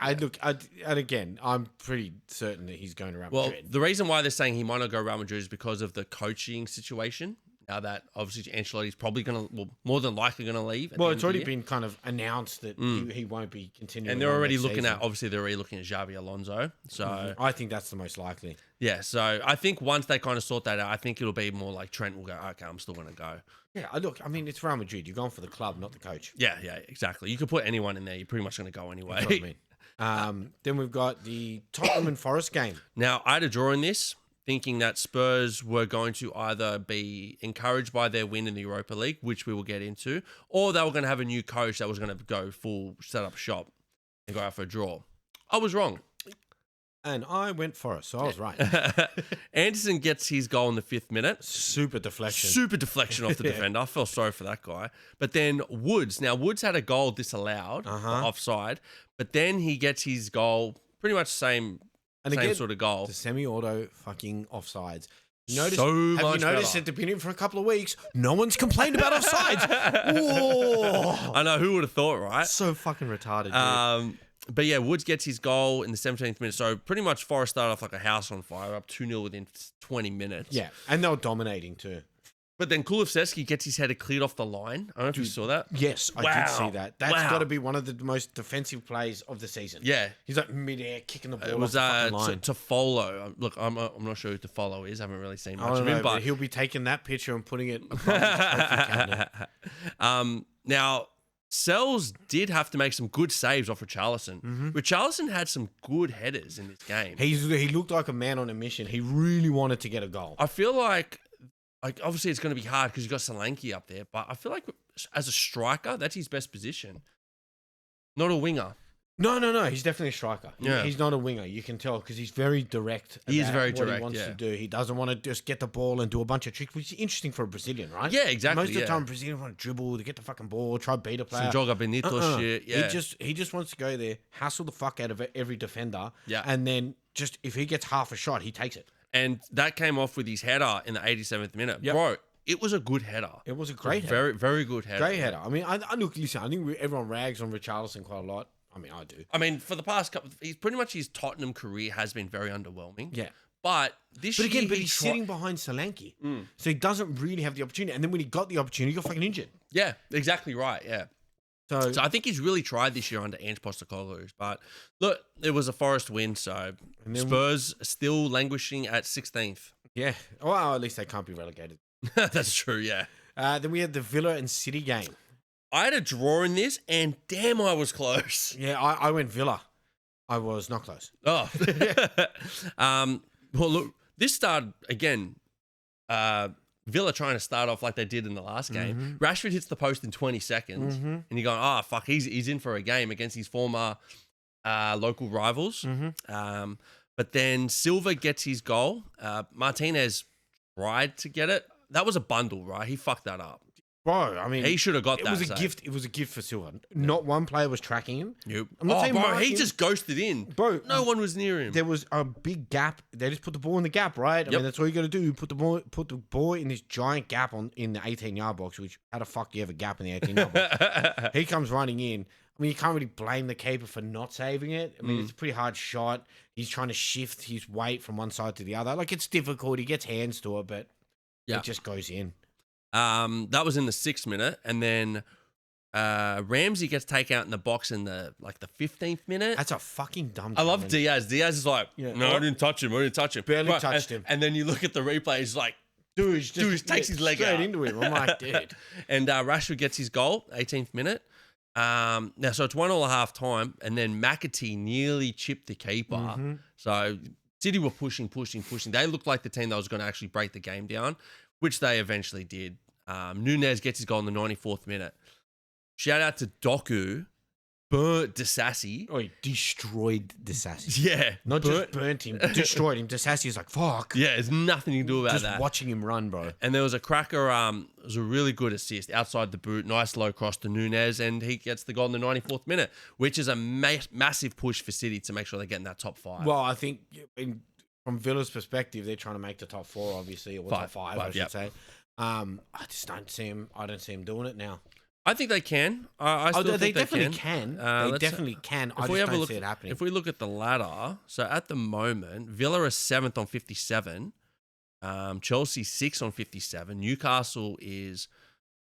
And again, I'm pretty certain that he's going to Real Madrid. Well, the reason why they're saying he might not go Real Madrid is because of the coaching situation. Now that obviously Ancelotti's probably going to, more than likely going to leave. Well, it's already been kind of announced that he won't be continuing. And they're already looking at Xabi Alonso. So I think that's the most likely. Yeah. So I think once they kind of sort that out, I think it'll be more like Trent will go, okay, I'm still going to go. Yeah, look, I mean, it's Real Madrid. You're going for the club, not the coach. Yeah, exactly. You could put anyone in there. You're pretty much going to go anyway. That's what I mean. Then we've got the Tottenham and Forest game. Now, I had a draw in this, thinking that Spurs were going to either be encouraged by their win in the Europa League, which we will get into, or they were going to have a new coach that was going to go full set up shop and go out for a draw. I was wrong. And I went Forest, so I was right. Anderson gets his goal in the 5th minute. Super deflection off the defender. I felt sorry for that guy. But then Woods had a goal disallowed, offside, but then he gets his goal, pretty much same sort of goal. The semi-auto fucking offsides. Have you noticed that they've been in for a couple of weeks? No one's complained about offsides. Whoa. I know, who would have thought, right? So fucking retarded, dude. But yeah, Woods gets his goal in the 17th minute. So pretty much Forest started off like a house on fire, up 2-0 within 20 minutes. Yeah, and they were dominating too. But then Kulusevski gets his header cleared off the line. I don't know if you saw that. Yes, I did see that. That's got to be one of the most defensive plays of the season. Yeah. He's like mid-air, kicking the ball off the fucking line. Toffolo. Look, I'm not sure who Toffolo is. I haven't really seen much of him. But he'll be taking that picture and putting it above his trophy cabinet. Now, Sells did have to make some good saves off Richarlison. Richarlison had some good headers in this game. He looked like a man on a mission. He really wanted to get a goal. I feel like obviously it's going to be hard because you've got Solanke up there, but I feel like as a striker, that's his best position. Not a winger. No. He's definitely a striker. Yeah. He's not a winger. You can tell because he's very direct. He is very direct. What he wants to do. He doesn't want to just get the ball and do a bunch of tricks, which is interesting for a Brazilian, right? Yeah, exactly. Most of the time, Brazilians want to dribble, to get the fucking ball, try to beat a player. Some joga bonito shit. Yeah. He just wants to go there, hassle the fuck out of every defender. Yeah. And then just if he gets half a shot, he takes it. And that came off with his header in the 87th minute. Yep. Bro, it was a good header. It was a great header. Very, very good header. Great header. I mean, I think everyone rags on Richarlison quite a lot. I mean, I do. I mean, for the past couple, he's pretty much his Tottenham career has been very underwhelming. Yeah. But he's sitting behind Solanke. So he doesn't really have the opportunity. And then when he got the opportunity, he got fucking injured. Yeah, exactly right. Yeah. So I think he's really tried this year under Ange Postecoglou. But look, it was a Forest win, so Spurs still languishing at 16th. yeah. Well, at least they can't be relegated. That's true, yeah. Then we had the Villa and City game. I had a draw in this, and damn, I was close. Yeah, I went Villa. I was not close. Oh. Well, look, this started, again, Villa trying to start off like they did in the last game. Rashford hits the post in 20 seconds, and you're going, oh, fuck, he's in for a game against his former local rivals. But then Silva gets his goal. Martinez tried to get it. That was a bundle, right? He fucked that up. Bro, I mean, he should have got it. That. Was a gift. It was a gift for Silva. Not one player was tracking him. Yep. I'm not saying bro, he just ghosted in. Bro, no one was near him. There was a big gap. They just put the ball in the gap, right? I mean, that's all you got to do. Put the ball in this giant gap in the 18-yard box. Which how the fuck do you have a gap in the 18-yard box? He comes running in. I mean, you can't really blame the keeper for not saving it. I mean, it's a pretty hard shot. He's trying to shift his weight from one side to the other. Like, it's difficult. He gets hands to it, but it just goes in. That was in the 6th minute, and then Ramsey gets taken out in the box in the 15th minute. That's a fucking dumb. I love Diaz. Diaz is like, no, I didn't touch him. Barely touched him. And then you look at the replay. He's like, dude, takes his leg straight out into him. I'm like, dude. And Rashford gets his goal, 18th minute. Now, so it's 1-1 at half time, and then McAtee nearly chipped the keeper. So City were pushing. They looked like the team that was going to actually break the game down, which they eventually did. Nunez gets his goal in the 94th minute. Shout out to Doku. Burnt Disassi. Oh, he destroyed Disassi. Yeah. Not just burnt him, destroyed him. Disassi is like, fuck. Yeah, there's nothing you can do about just that. Just watching him run, bro. And there was a cracker, it was a really good assist outside the boot. Nice low cross to Nunez, and he gets the goal in the 94th minute, which is a massive push for City to make sure they get in that top 5. Well, I think from Villa's perspective, they're trying to make the top 4, obviously, or top 5, I should say. I just don't see him. I don't see him doing it now. I think they can. I still think they definitely can. They definitely can. I just don't see it happening. If we look at the ladder, so at the moment, Villa is 7th on 57. Chelsea 6th on 57. Newcastle is,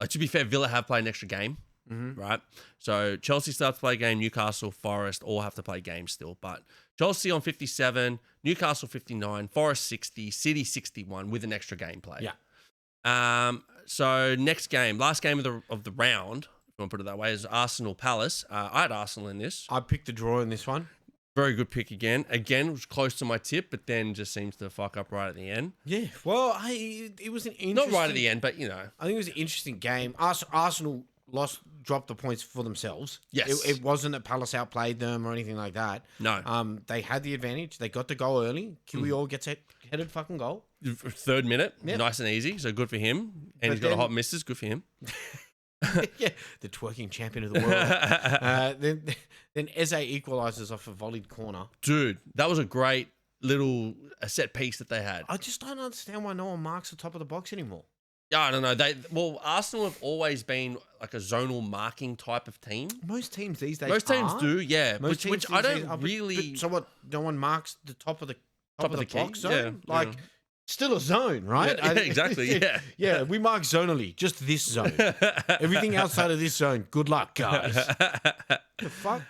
to be fair, Villa have played an extra game, right? So Chelsea starts to play a game. Newcastle, Forest all have to play games still. But Chelsea on 57, Newcastle 59, Forest 60, City 61 with an extra game play. Yeah. So next game, last game of the round, if you want to put it that way, is Arsenal Palace. I had Arsenal in this. I picked the draw in this one. Very good pick again. Again, it was close to my tip, but then just seems to fuck up right at the end. Yeah. Well, it was an interesting... Not right at the end, but, you know. I think it was an interesting game. Arsenal dropped the points for themselves. Yes. It wasn't that Palace outplayed them or anything like that. No. They had the advantage. They got the goal early. Kiwior gets a headed fucking goal. 3rd minute, nice and easy, so good for him. And he's got a hot missus, good for him. Yeah, the twerking champion of the world. Then Eze equalises off a volleyed corner. Dude, that was a great little set piece that they had. I just don't understand why no one marks the top of the box anymore. Yeah, I don't know. Arsenal have always been like a zonal marking type of team. Most teams these days do, yeah. Which I don't really... So what, no one marks the top of the box zone? Yeah, still a zone, right? Yeah, exactly, yeah. Yeah, we mark zonally, just this zone. Everything outside of this zone, good luck, guys. The fuck?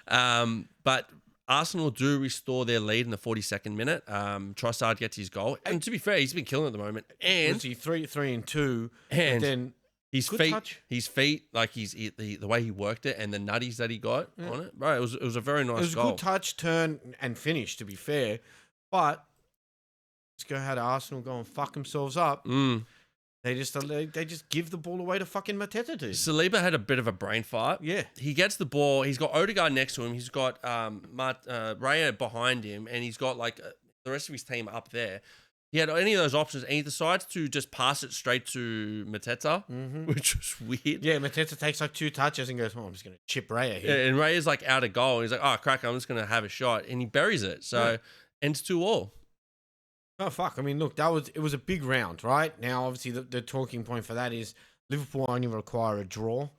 But Arsenal do restore their lead in the 42nd minute. Trossard gets his goal. And to be fair, he's been killing at the moment. And was he 3-2? And then his feet, like the way he worked it and the nutties that he got on it. Right, it was a very nice goal. It was a good touch, turn, and finish, to be fair. But let's go how to Arsenal go and fuck themselves up. They just give the ball away to fucking Mateta, dude. Saliba had a bit of a brain fart. Yeah. He gets the ball. He's got Odegaard next to him. He's got Raya behind him. And he's got like the rest of his team up there. He had any of those options. And he decides to just pass it straight to Mateta, which was weird. Yeah, Mateta takes like 2 touches and goes, I'm just going to chip Raya here. Yeah, and Raya's like out of goal. He's like, oh, crack, I'm just going to have a shot. And he buries it. So ends 2-2. Oh, fuck. I mean, look, it was a big round, right? Now, obviously, the talking point for that is Liverpool only require a draw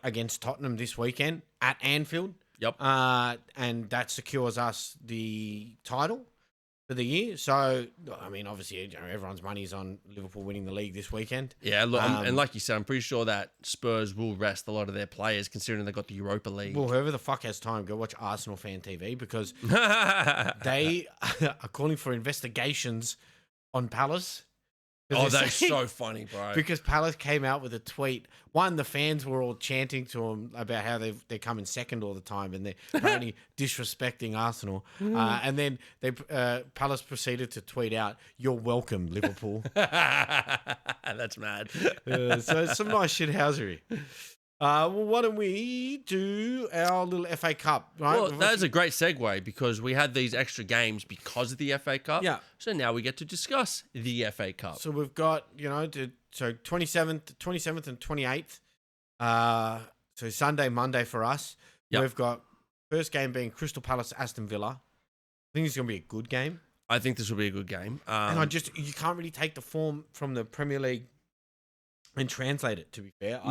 against Tottenham this weekend at Anfield. Yep. And that secures us the title. for the year. So, I mean, obviously, everyone's money's on Liverpool winning the league this weekend. Yeah, look, and like you said, I'm pretty sure that Spurs will rest a lot of their players, considering they got the Europa League. Well, whoever the fuck has time, go watch Arsenal Fan TV because they are calling for investigations on Palace. Oh, that's so funny, bro. Because Palace came out with a tweet. One, the fans were all chanting to them about how they're coming second all the time and they're apparently disrespecting Arsenal. And then Palace proceeded to tweet out, "You're welcome, Liverpool." That's mad. So it's some nice shithousery. Well, why don't we do our little FA Cup? Right? Well, that's a great segue because we had these extra games because of the FA Cup. Yeah. So now we get to discuss the FA Cup. So we've got, so 27th and 28th. So Sunday, Monday for us. Yep. We've got first game being Crystal Palace, Aston Villa. I think it's going to be a good game. I think this will be a good game. And you can't really take the form from the Premier League and translate it, to be fair.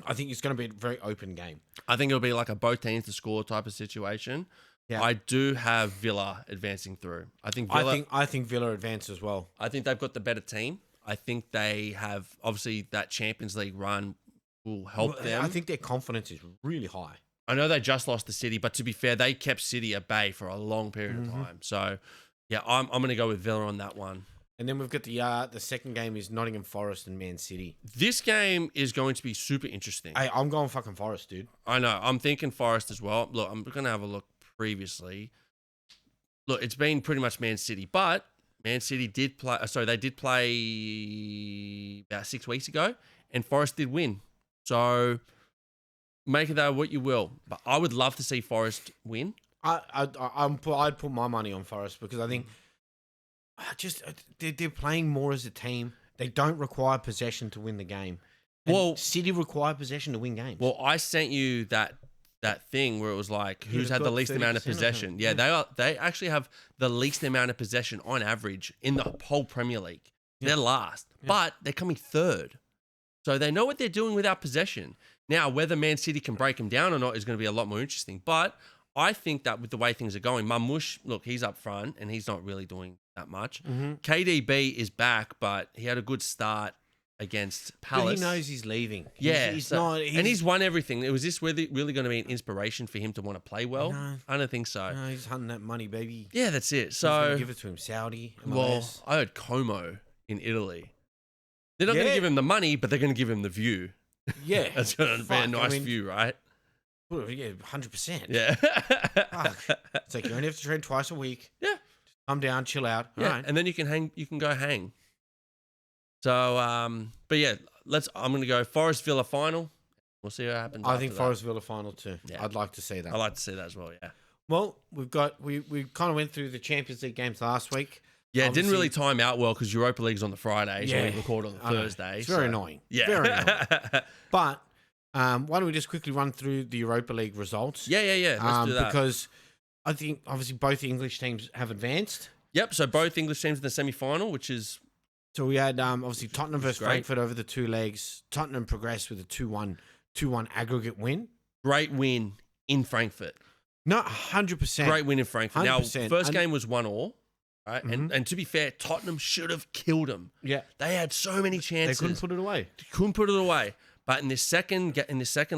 I think it's going to be a very open game. I think it'll be like a both teams to score type of situation. Yeah. I do have Villa advancing through. I think Villa advance as well. I think they've got the better team. I think they have, obviously, that Champions League run will help them. I think their confidence is really high. I know they just lost to City, but to be fair, they kept City at bay for a long period of time. So, yeah, I'm going to go with Villa on that one. And then we've got the second game is Nottingham Forest and Man City. This game is going to be super interesting. Hey, I'm going fucking Forest, dude. I know. I'm thinking Forest as well. Look, I'm going to have a look previously. Look, it's been pretty much Man City, but Man City did play. They did play about 6 weeks ago, and Forest did win. So make of that what you will. But I would love to see Forest win. I'd put my money on Forest because I think they're playing more as a team. They don't require possession to win the game. And City require possession to win games. Well, I sent you that thing where it was like who's had the least amount of possession. Yeah, they actually have the least amount of possession on average in the whole Premier League. Yeah. They're last, but they're coming third. So they know what they're doing without possession. Now, whether Man City can break them down or not is going to be a lot more interesting. But I think that with the way things are going, Mamouche, look, he's up front and he's not really doing that much. KDB is back, but he had a good start against Palace. But he knows he's leaving. He's won everything. Was this really going to be an inspiration for him to want to play well? No. I don't think so. No, he's hunting that money, baby. Yeah, that's it. He's So gonna give it to him, Saudi. MLS. Well, I heard Como in Italy. They're not going to give him the money, but they're going to give him the view. Yeah, that's going to be a nice view, right? Well, yeah, 100%. Yeah. Fuck. It's like you only have to train twice a week. Yeah. Come down, chill out. Yeah, right. And then you can hang. You can go hang. So, but yeah, I'm going to go Forest Villa final. We'll see what happens. I think Forest Villa final too. Yeah. I'd like to see that. I'd like to see that as well. Yeah. Well, we kind of went through the Champions League games last week. Yeah, it didn't really time out well because Europa League's on the Friday, so we record on the Thursday. It's very annoying. Yeah. Very annoying. But why don't we just quickly run through the Europa League results? Yeah. Let's do that. Because I think obviously both the English teams have advanced. Yep. So both English teams in the semi-final, which is... So we had obviously Tottenham versus Frankfurt over the 2 legs. Tottenham progressed with a 2-1 aggregate win. Great win in Frankfurt. No, 100%. Great win in Frankfurt. 100%. Now, first game was 1-1. Right? And to be fair, Tottenham should have killed them. Yeah. They had so many chances. They couldn't put it away. But in the second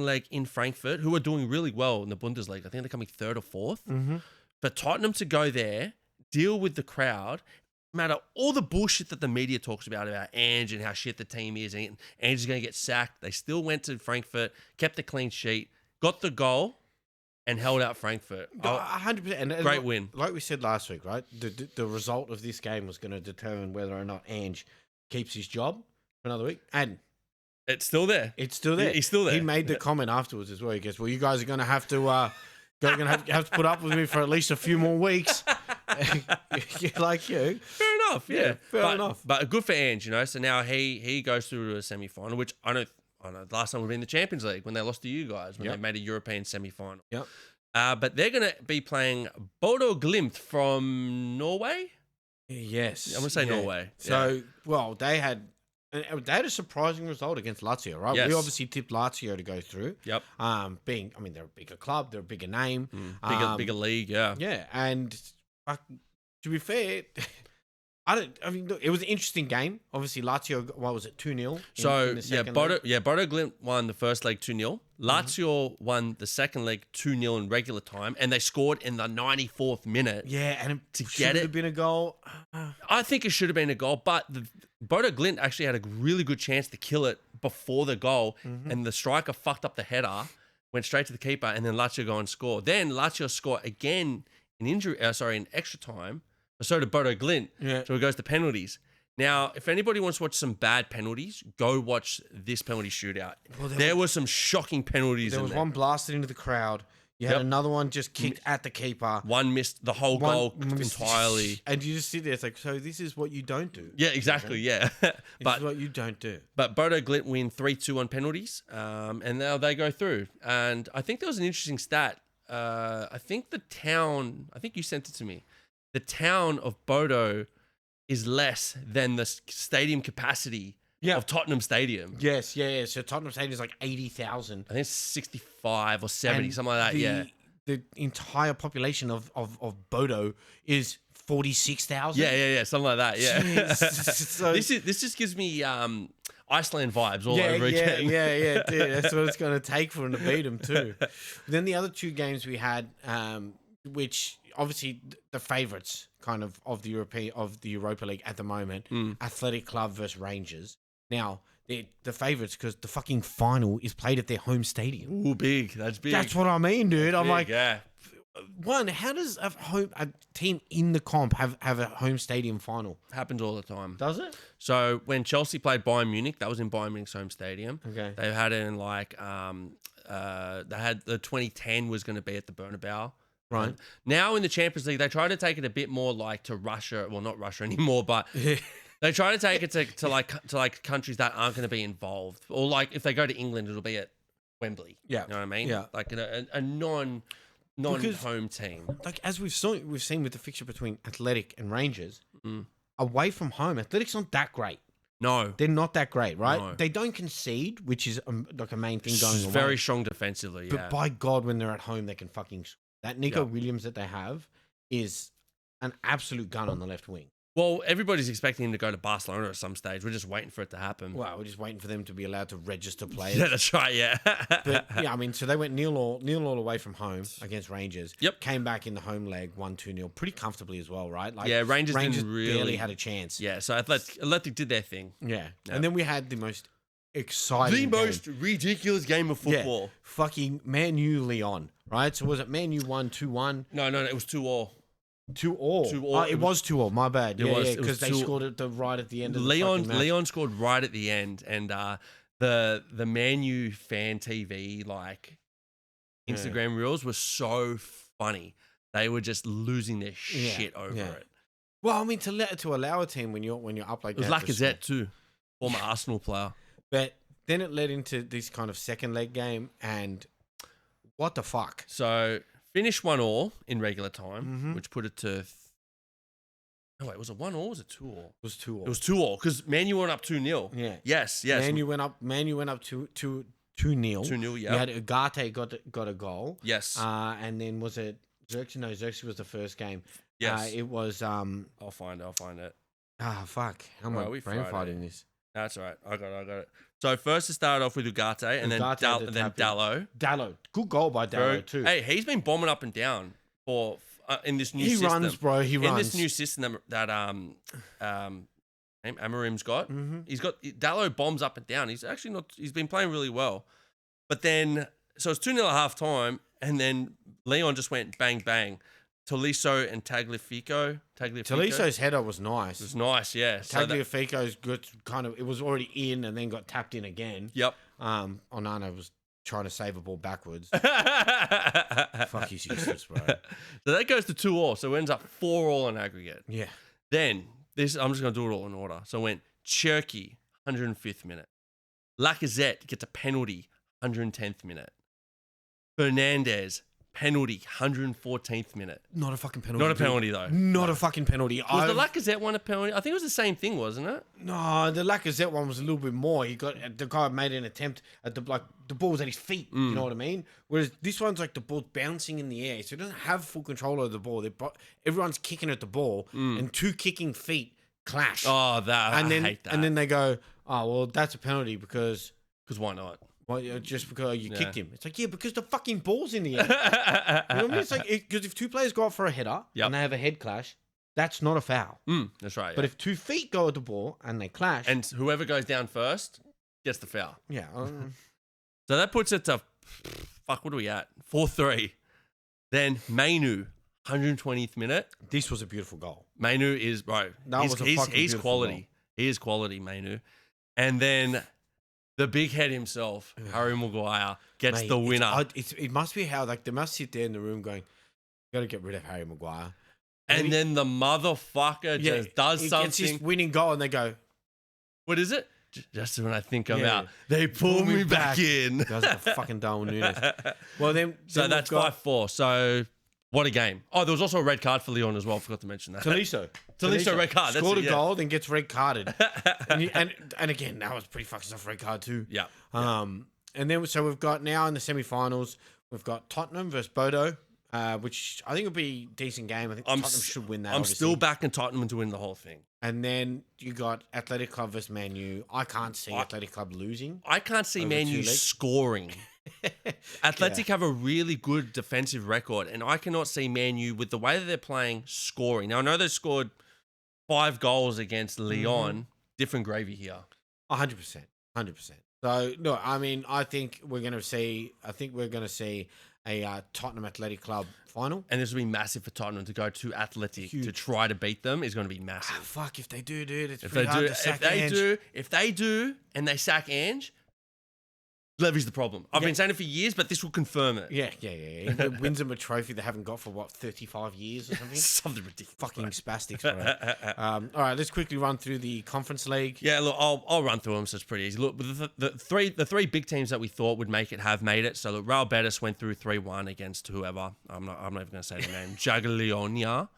leg in Frankfurt, who are doing really well in the Bundesliga, I think they're coming 3rd or 4th. For Tottenham to go there, deal with the crowd, no matter all the bullshit that the media talks about Ange and how shit the team is, and Ange is going to get sacked, they still went to Frankfurt, kept the clean sheet, got the goal, and held out Frankfurt. 100%. Great win. Like we said last week, right? The result of this game was going to determine whether or not Ange keeps his job for another week. And it's still there. It's still there. He's still there. He made the comment afterwards as well. He goes, "Well, you guys are going to have to have to put up with me for at least a few more weeks." Like you. Fair enough. Yeah. Fair enough. But good for Ange, So now he goes through to a semi-final, which I know last time we've been in the Champions League when they lost to you guys, when they made a European semi-final. Yep. But they're going to be playing Bodo Glimt from Norway? Yes. I'm going to say Norway. So, well, they had a surprising result against Lazio, right? Yes. We obviously tipped Lazio to go through. Yep. They're a bigger club, they're a bigger name. Bigger league, yeah. Yeah, and to be fair, I mean, look, it was an interesting game. Obviously, Lazio, what was it, 2-0? So in the second Bodo leg? Glimt won the first leg 2-0. Lazio won the second leg 2-0 in regular time, and they scored in the 94th minute. Yeah, and to should get have it. been a goal. I think it should have been a goal, but Bodo Glimt actually had a really good chance to kill it before the goal, and the striker fucked up the header, went straight to the keeper, and then Lazio go and score. Then Lazio score again in extra time. So did Bodo Glimt. Yeah. So it goes to penalties. Now, if anybody wants to watch some bad penalties, go watch this penalty shootout. Well, there were some shocking penalties There in was there. one blasted into the crowd. You had Yep. another one just kicked at the keeper. One missed the whole goal entirely. And you just sit there, it's like, so this is what you don't do. Yeah, exactly, yeah. This but is what you don't do. But Bodo Glimt win 3-2 on penalties, and now they go through. And I think there was an interesting stat. I think you sent it to me. The town of Bodo is less than the stadium capacity of Tottenham Stadium. Yes, yeah. So Tottenham Stadium is like 80,000. I think it's 65 or 70, something like that, The entire population of Bodo is 46,000. Yeah, something like that, yeah. Jeez. So- this just gives me Iceland vibes all over again. Yeah, dude. That's what it's going to take for them to beat them too. Then the other two games we had, which obviously the favourites kind of the Europa League at the moment, Athletic Club versus Rangers. Now the favourites because the fucking final is played at their home stadium. Ooh, big. That's big. That's what I mean, dude. I'm Big, like, yeah. one, how does a team in the comp have a home stadium final? Happens all the time. Does it? So when Chelsea played Bayern Munich, that was in Bayern Munich's home stadium. Okay. They had it in like they had the 2010 was going to be at the Bernabeu. Right. Now in the Champions League, they try to take it a bit more like to Russia. Well, not Russia anymore, but they try to take it to like countries that aren't going to be involved. Or like if they go to England, it'll be at Wembley. Yeah. You know what I mean? Yeah. Like a non-home team. Like as we've seen with the fixture between Athletic and Rangers, away from home, Athletic's not that great. No. They're not that great, right? No. They don't concede, which is like a main thing going on. Very strong defensively, yeah. But by God, when they're at home, they can fucking. That Nico Williams that they have is an absolute gun on the left wing. Well, everybody's expecting him to go to Barcelona at some stage. We're just waiting for it to happen. Well, we're just waiting for them to be allowed to register players. Yeah, that's right, yeah. But yeah, I mean, so they went nil all away from home against Rangers. Yep. Came back in the home leg, 1-2-0, pretty comfortably as well, right? Like, yeah, Rangers didn't really barely had a chance. Yeah, so Athletic did their thing. Yeah. And then we had the most exciting ridiculous game of football. Yeah, fucking Man U Leon, right? So was it Man U 1-2-1? No, it was 2-2. 2-2. 2-2. Oh, it was 2-2. My bad. Yeah, was because they 2-2. scored it right at the end of the Leon fucking match. Leon scored right at the end, and the Man U fan TV Instagram reels were so funny. They were just losing their shit over it. Well, I mean, to allow a team when you're up like It was that. Lacazette too, former Arsenal player. But then it led into this kind of second leg game, and what the fuck? So finished 1-1 in regular time, which put it to. Oh wait, was it 1-1 or was it 2-2? It was 2-2. It was 2-2 because Man U went up 2-0. Yeah. Yes. Man U went up 2-0. 2-0. Yeah. You had Ugarte got a goal. Yes. And then was it Xerxes? No, Xerxes was the first game. Yes. It was I'll find it. Fuck. How am I brain fighting this? That's all right. I got it. So first it started off with Ugarte and then Dallo. Dallo. Good goal by Dallo too. Hey, he's been bombing up and down for in this new He system. runs, bro. He runs. In this new system that Amarim's got. He's got Dallo bombs up and down. He's actually not. He's been playing really well. But then, so it's 2-0 at half time, and then Leon just went bang bang. Tolisso and Tagliafico. Toliso's header was nice. It was nice, yeah. Tagliafico's good. Kind of. It was already in, and then got tapped in again. Yep. Onana was trying to save a ball backwards. Fuck, he's useless, bro. So that goes to 2-2. So it ends up 4-4 in aggregate. Yeah. Then I'm just gonna do it all in order. So it went Cherky, 105th minute. Lacazette gets a penalty, 110th minute. Fernandez, penalty, 114th minute. Not a fucking penalty. Not a penalty, though. Not a fucking penalty. Was the Lacazette one a penalty? I think it was the same thing, wasn't it? No, the Lacazette one was a little bit more. The guy made an attempt at the ball was at his feet. You know what I mean? Whereas this one's like the ball's bouncing in the air, so he doesn't have full control over the ball. Everyone's kicking at the ball, and two kicking feet clash. Oh, I then, hate that. And then they go, oh well, that's a penalty because why not? Well, just because you kicked him. It's like, yeah, because the fucking ball's in the air. You know what I mean? It's like, because if two players go up for a header and they have a head clash, that's not a foul. That's right. But if 2 feet go at the ball and they clash. And whoever goes down first gets the foul. Yeah. So that puts it to, what are we at? 4-3. Then Mainu, 120th minute. This was a beautiful goal. Mainu is, bro. He's quality. Goal. He is quality, Mainu. And then the big head himself, Harry Maguire, gets the winner. It must be how, like, they must sit there in the room going, got to get rid of Harry Maguire. And then the motherfucker just does something. Gets his winning goal and they go, what is it? Just when I think I'm out, they pull me back in. Does the fucking Darwin Nunes. Well, then so that's 5-4. So what a game. Oh, there was also a red card for Leon as well. I forgot to mention that. Tolisso red card. Scored a goal, then gets red carded. and again, that was pretty fucking tough red card too. Yeah. And then so we've got now in the semi-finals, we've got Tottenham versus Bodo. Which I think will be a decent game. I think Tottenham should win that. I'm still backing Tottenham to win the whole thing. And then you got Athletic Club versus Man U. I can't see Athletic Club losing. I can't see Man U scoring. Athletic have a really good defensive record, and I cannot see Man U, with the way that they're playing, scoring. Now, I know they scored 5 goals against Lyon. Different gravy here. 100%. 100%. So, no, I mean, I think we're going to see a Tottenham Athletic Club final. And this will be massive for Tottenham to go to Athletic to try to beat them is going to be massive. Fuck, if they do, dude, it's pretty hard to sack Ange. If they do, and they sack Ange, Levy's the problem. I've been saying it for years, but this will confirm it. Yeah. He wins them a trophy they haven't got for, 35 years or something? Something ridiculous. Fucking spastics, bro. All right, let's quickly run through the Conference League. Yeah, look, I'll run through them, so it's pretty easy. Look, the three big teams that we thought would make it have made it. So, look, Real Betis went through 3-1 against whoever. I'm not even going to say the name. Jagiellonia.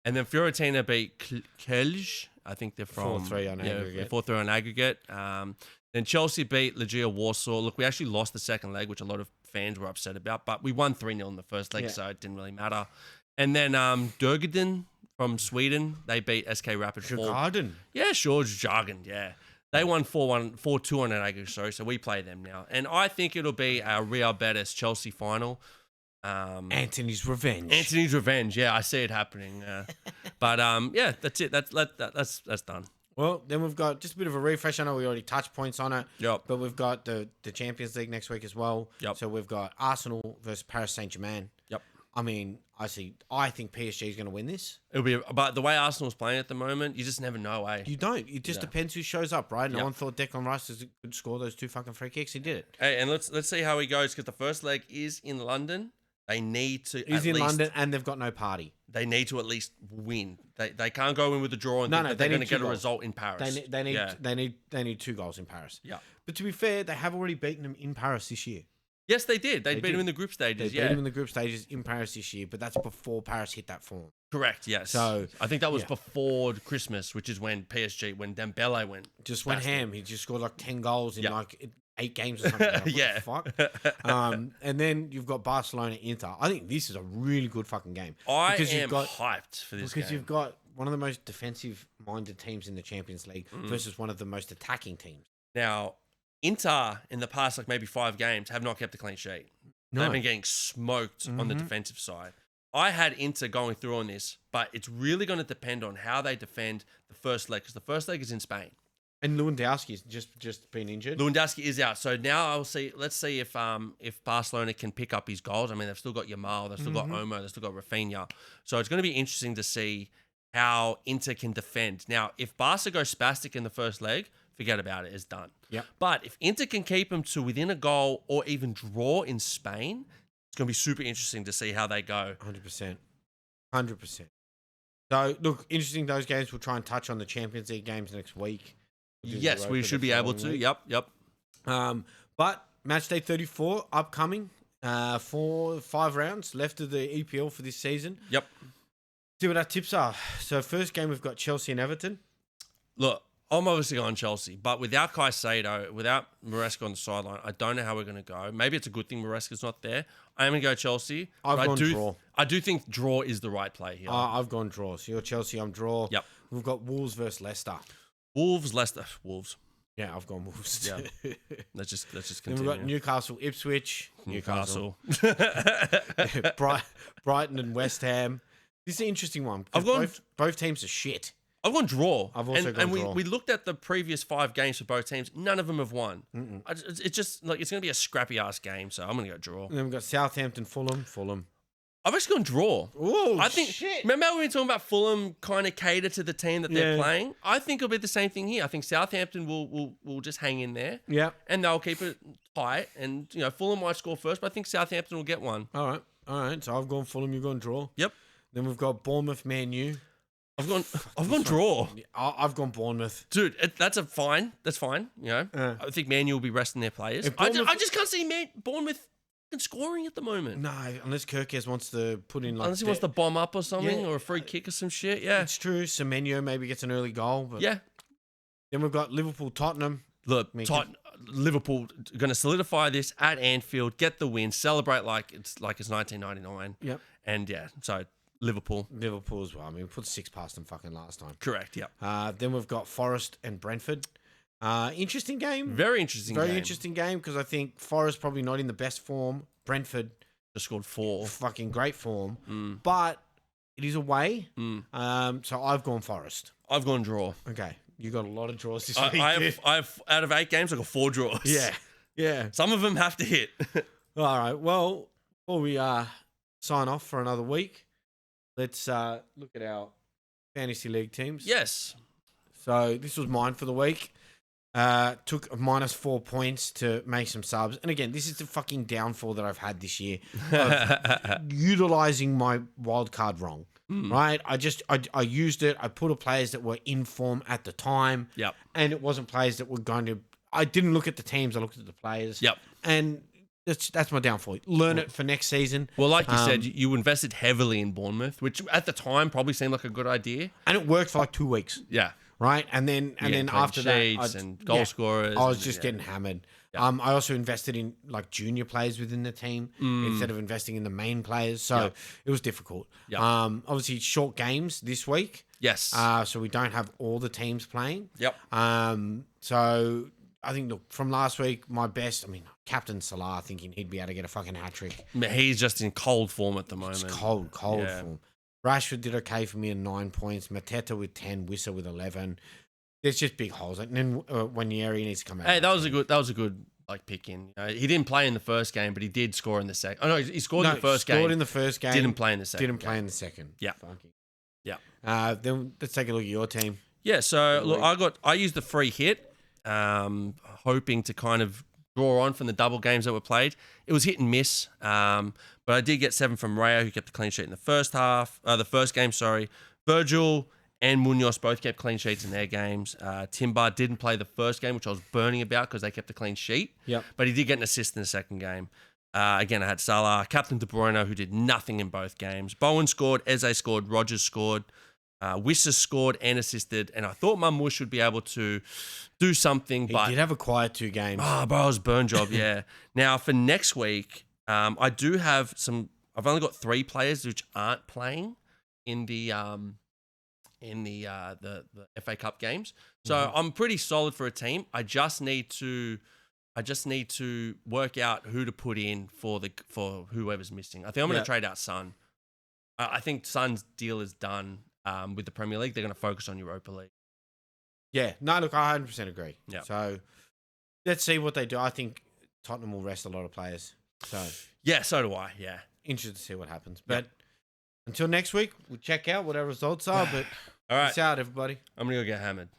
And then Fiorentina beat Kelj. I think they're from 4-3 on aggregate. 4-3 on aggregate. Then Chelsea beat Legia Warsaw. Look, we actually lost the second leg, which a lot of fans were upset about, but we won 3-0 in the first leg, so it didn't really matter. And then Djurgården from Sweden, they beat SK Rapid 4. Djurgården? Yeah, sure, Djurgården, yeah. They won 4-2 on an aggregate, so we play them now. And I think it'll be a Real Betis-Chelsea final. Anthony's revenge. Yeah, I see it happening. But yeah, that's it. That's done. Well, then we've got just a bit of a refresh. I know we already touched points on it. Yep. But we've got the Champions League next week as well. Yep. So we've got Arsenal versus Paris Saint-Germain. Yep. I mean, I think PSG is going to win this. It'll be, but the way Arsenal's playing at the moment, you just never know, eh? You don't. It just depends who shows up, right? No one thought Declan Rice could score those 2 fucking free kicks. He did it. Hey, and let's see how he goes, because the first leg is in London. They need to. He's in London, and they've got no party. They need to at least win. They can't go in with a draw and think that they're going to get a result in Paris. They need 2 goals in Paris. Yeah. But to be fair, they have already beaten them in Paris this year. Yes, they did. They beat them in the group stages. They beat them in the group stages in Paris this year, but that's before Paris hit that form. Correct. Yes. So I think that was before Christmas, which is when Dembele went. Just went ham. He just scored like 10 goals in like 8 games or something. Like, yeah. What the fuck? And then you've got Barcelona Inter. I think this is a really good fucking game. I am hyped for this game. Because you've got one of the most defensive-minded teams in the Champions League versus one of the most attacking teams. Now, Inter in the past, like maybe 5 games, have not kept a clean sheet. No. They've been getting smoked on the defensive side. I had Inter going through on this, but it's really going to depend on how they defend the first leg, because the first leg is in Spain. And Lewandowski's just been injured. Lewandowski is out. So now let's see if Barcelona can pick up his goals. I mean, they've still got Yamal, they've still got Omo, they've still got Rafinha. So it's going to be interesting to see how Inter can defend. Now, if Barca goes spastic in the first leg, forget about it. It's done. Yeah. But if Inter can keep them to within a goal or even draw in Spain, it's going to be super interesting to see how they go. 100%. 100%. So, look, interesting those games. We'll try and touch on the Champions League games next week. Yes, we should be able to. Yep. But match day 34 upcoming. 5 rounds left of the EPL for this season. Yep. See what our tips are. So first game we've got Chelsea and Everton. Look, I'm obviously going Chelsea, but without Caicedo, without Maresca on the sideline, I don't know how we're going to go. Maybe it's a good thing Maresca's not there. I am going to go Chelsea. I've gone draw. I do think draw is the right play here. I've gone draw. So you're Chelsea, I'm draw. Yep. We've got Wolves versus Leicester. Leicester. Wolves. Yeah, I've gone Wolves. Yeah. Let's just Then continue. we've got Newcastle, Ipswich. Newcastle. Brighton and West Ham. This is an interesting one. I've gone, both teams are shit. I've gone draw. I've also gone draw. We looked at the previous 5 games for both teams. None of them have won. It's just like it's going to be a scrappy ass game. So I'm going to go draw. And then we've got Southampton, Fulham. I've actually gone draw. Oh, I think. shit. Remember when we were talking about Fulham kind of cater to the team that they're playing? I think it'll be the same thing here. I think Southampton will just hang in there. Yeah. And they'll keep it tight. And Fulham might score first, but I think Southampton will get one. All right. So I've gone Fulham. You've gone draw. Yep. Then we've got Bournemouth, Man U. I've gone draw. I've gone Bournemouth. Dude, that's fine. That's fine. I think Man U will be resting their players. I just can't see Bournemouth scoring at the moment. No, unless Kirkes wants to put in unless he wants to bomb up or something, or a free kick or some shit. Yeah, it's true. Semenyo maybe gets an early goal. But yeah. Then we've got Liverpool, Tottenham. Look, Liverpool going to solidify this at Anfield, get the win, celebrate like it's 1999. Yep. And so Liverpool as well. I mean, we put 6 past them fucking last time. Correct. Yep. Then we've got Forest and Brentford. Interesting game. Very interesting game because I think Forest probably not in the best form. Brentford just scored 4. Fucking great form. But it is away. So I've gone Forest. I've gone draw. Okay. You got a lot of draws this week. I've out of 8 games, I got 4 draws. Yeah. Some of them have to hit. All right. Well, before we sign off for another week, let's look at our fantasy league teams. Yes. So this was mine for the week. Took a -4 points to make some subs. And again, this is the fucking downfall that I've had this year of utilizing my wild card wrong. Right? I used it. I put players that were in form at the time. Yep. And it wasn't players that were going to. I didn't look at the teams. I looked at the players. Yep. And that's my downfall. Learn it for next season. Well, like you said, you invested heavily in Bournemouth, which at the time probably seemed like a good idea. And it worked for like 2 weeks. Yeah. Right, and then after that, and goal scorers. I was just getting hammered. Yeah. I also invested in like junior players within the team instead of investing in the main players, so it was difficult. Yep. Obviously short games this week. Yes. So we don't have all the teams playing. Yep. So I think look, from last week, my best. I mean, Captain Salah thinking he'd be able to get a fucking hat trick. He's just in cold form at the moment. It's cold form. Rashford did okay for me in 9 points. Mateta with 10. Wissa with 11. There's just big holes. And then Wanyeri needs to come out. Hey, that was a good like pick in. He didn't play in the first game, but he did score in the second. Oh no, he scored in the first game. Scored in the first game. Didn't play in the second. Didn't play in the second. Yeah. Yeah. Then let's take a look at your team. Yeah. So look, I used the free hit, hoping to kind of draw on from the double games that were played. It was hit and miss. But I did get 7 from Raya, who kept the clean sheet in the first game. Virgil and Munoz both kept clean sheets in their games. Timber didn't play the first game, which I was burning about because they kept a clean sheet. Yep. But he did get an assist in the second game. Again, I had Salah, Captain De Bruyne, who did nothing in both games. Bowen scored, Eze scored, Rogers scored. Wissa scored and assisted, and I thought Mamush would be able to do something. But he did have a quiet 2 games. Oh, bro, it was a burn job, yeah. Now, for next week, I do have some. I've only got 3 players which aren't playing in the FA Cup games, so I'm pretty solid for a team. I just need to work out who to put in for whoever's missing. I think I'm going to trade out Son. I think Son's deal is done with the Premier League. They're going to focus on Europa League. Yeah, no, look, I 100% agree. Yeah. So let's see what they do. I think Tottenham will rest a lot of players. So yeah, so do I. Yeah, interested to see what happens. But until next week, we'll check out what our results are. But all right, peace out, everybody. I'm gonna go get hammered.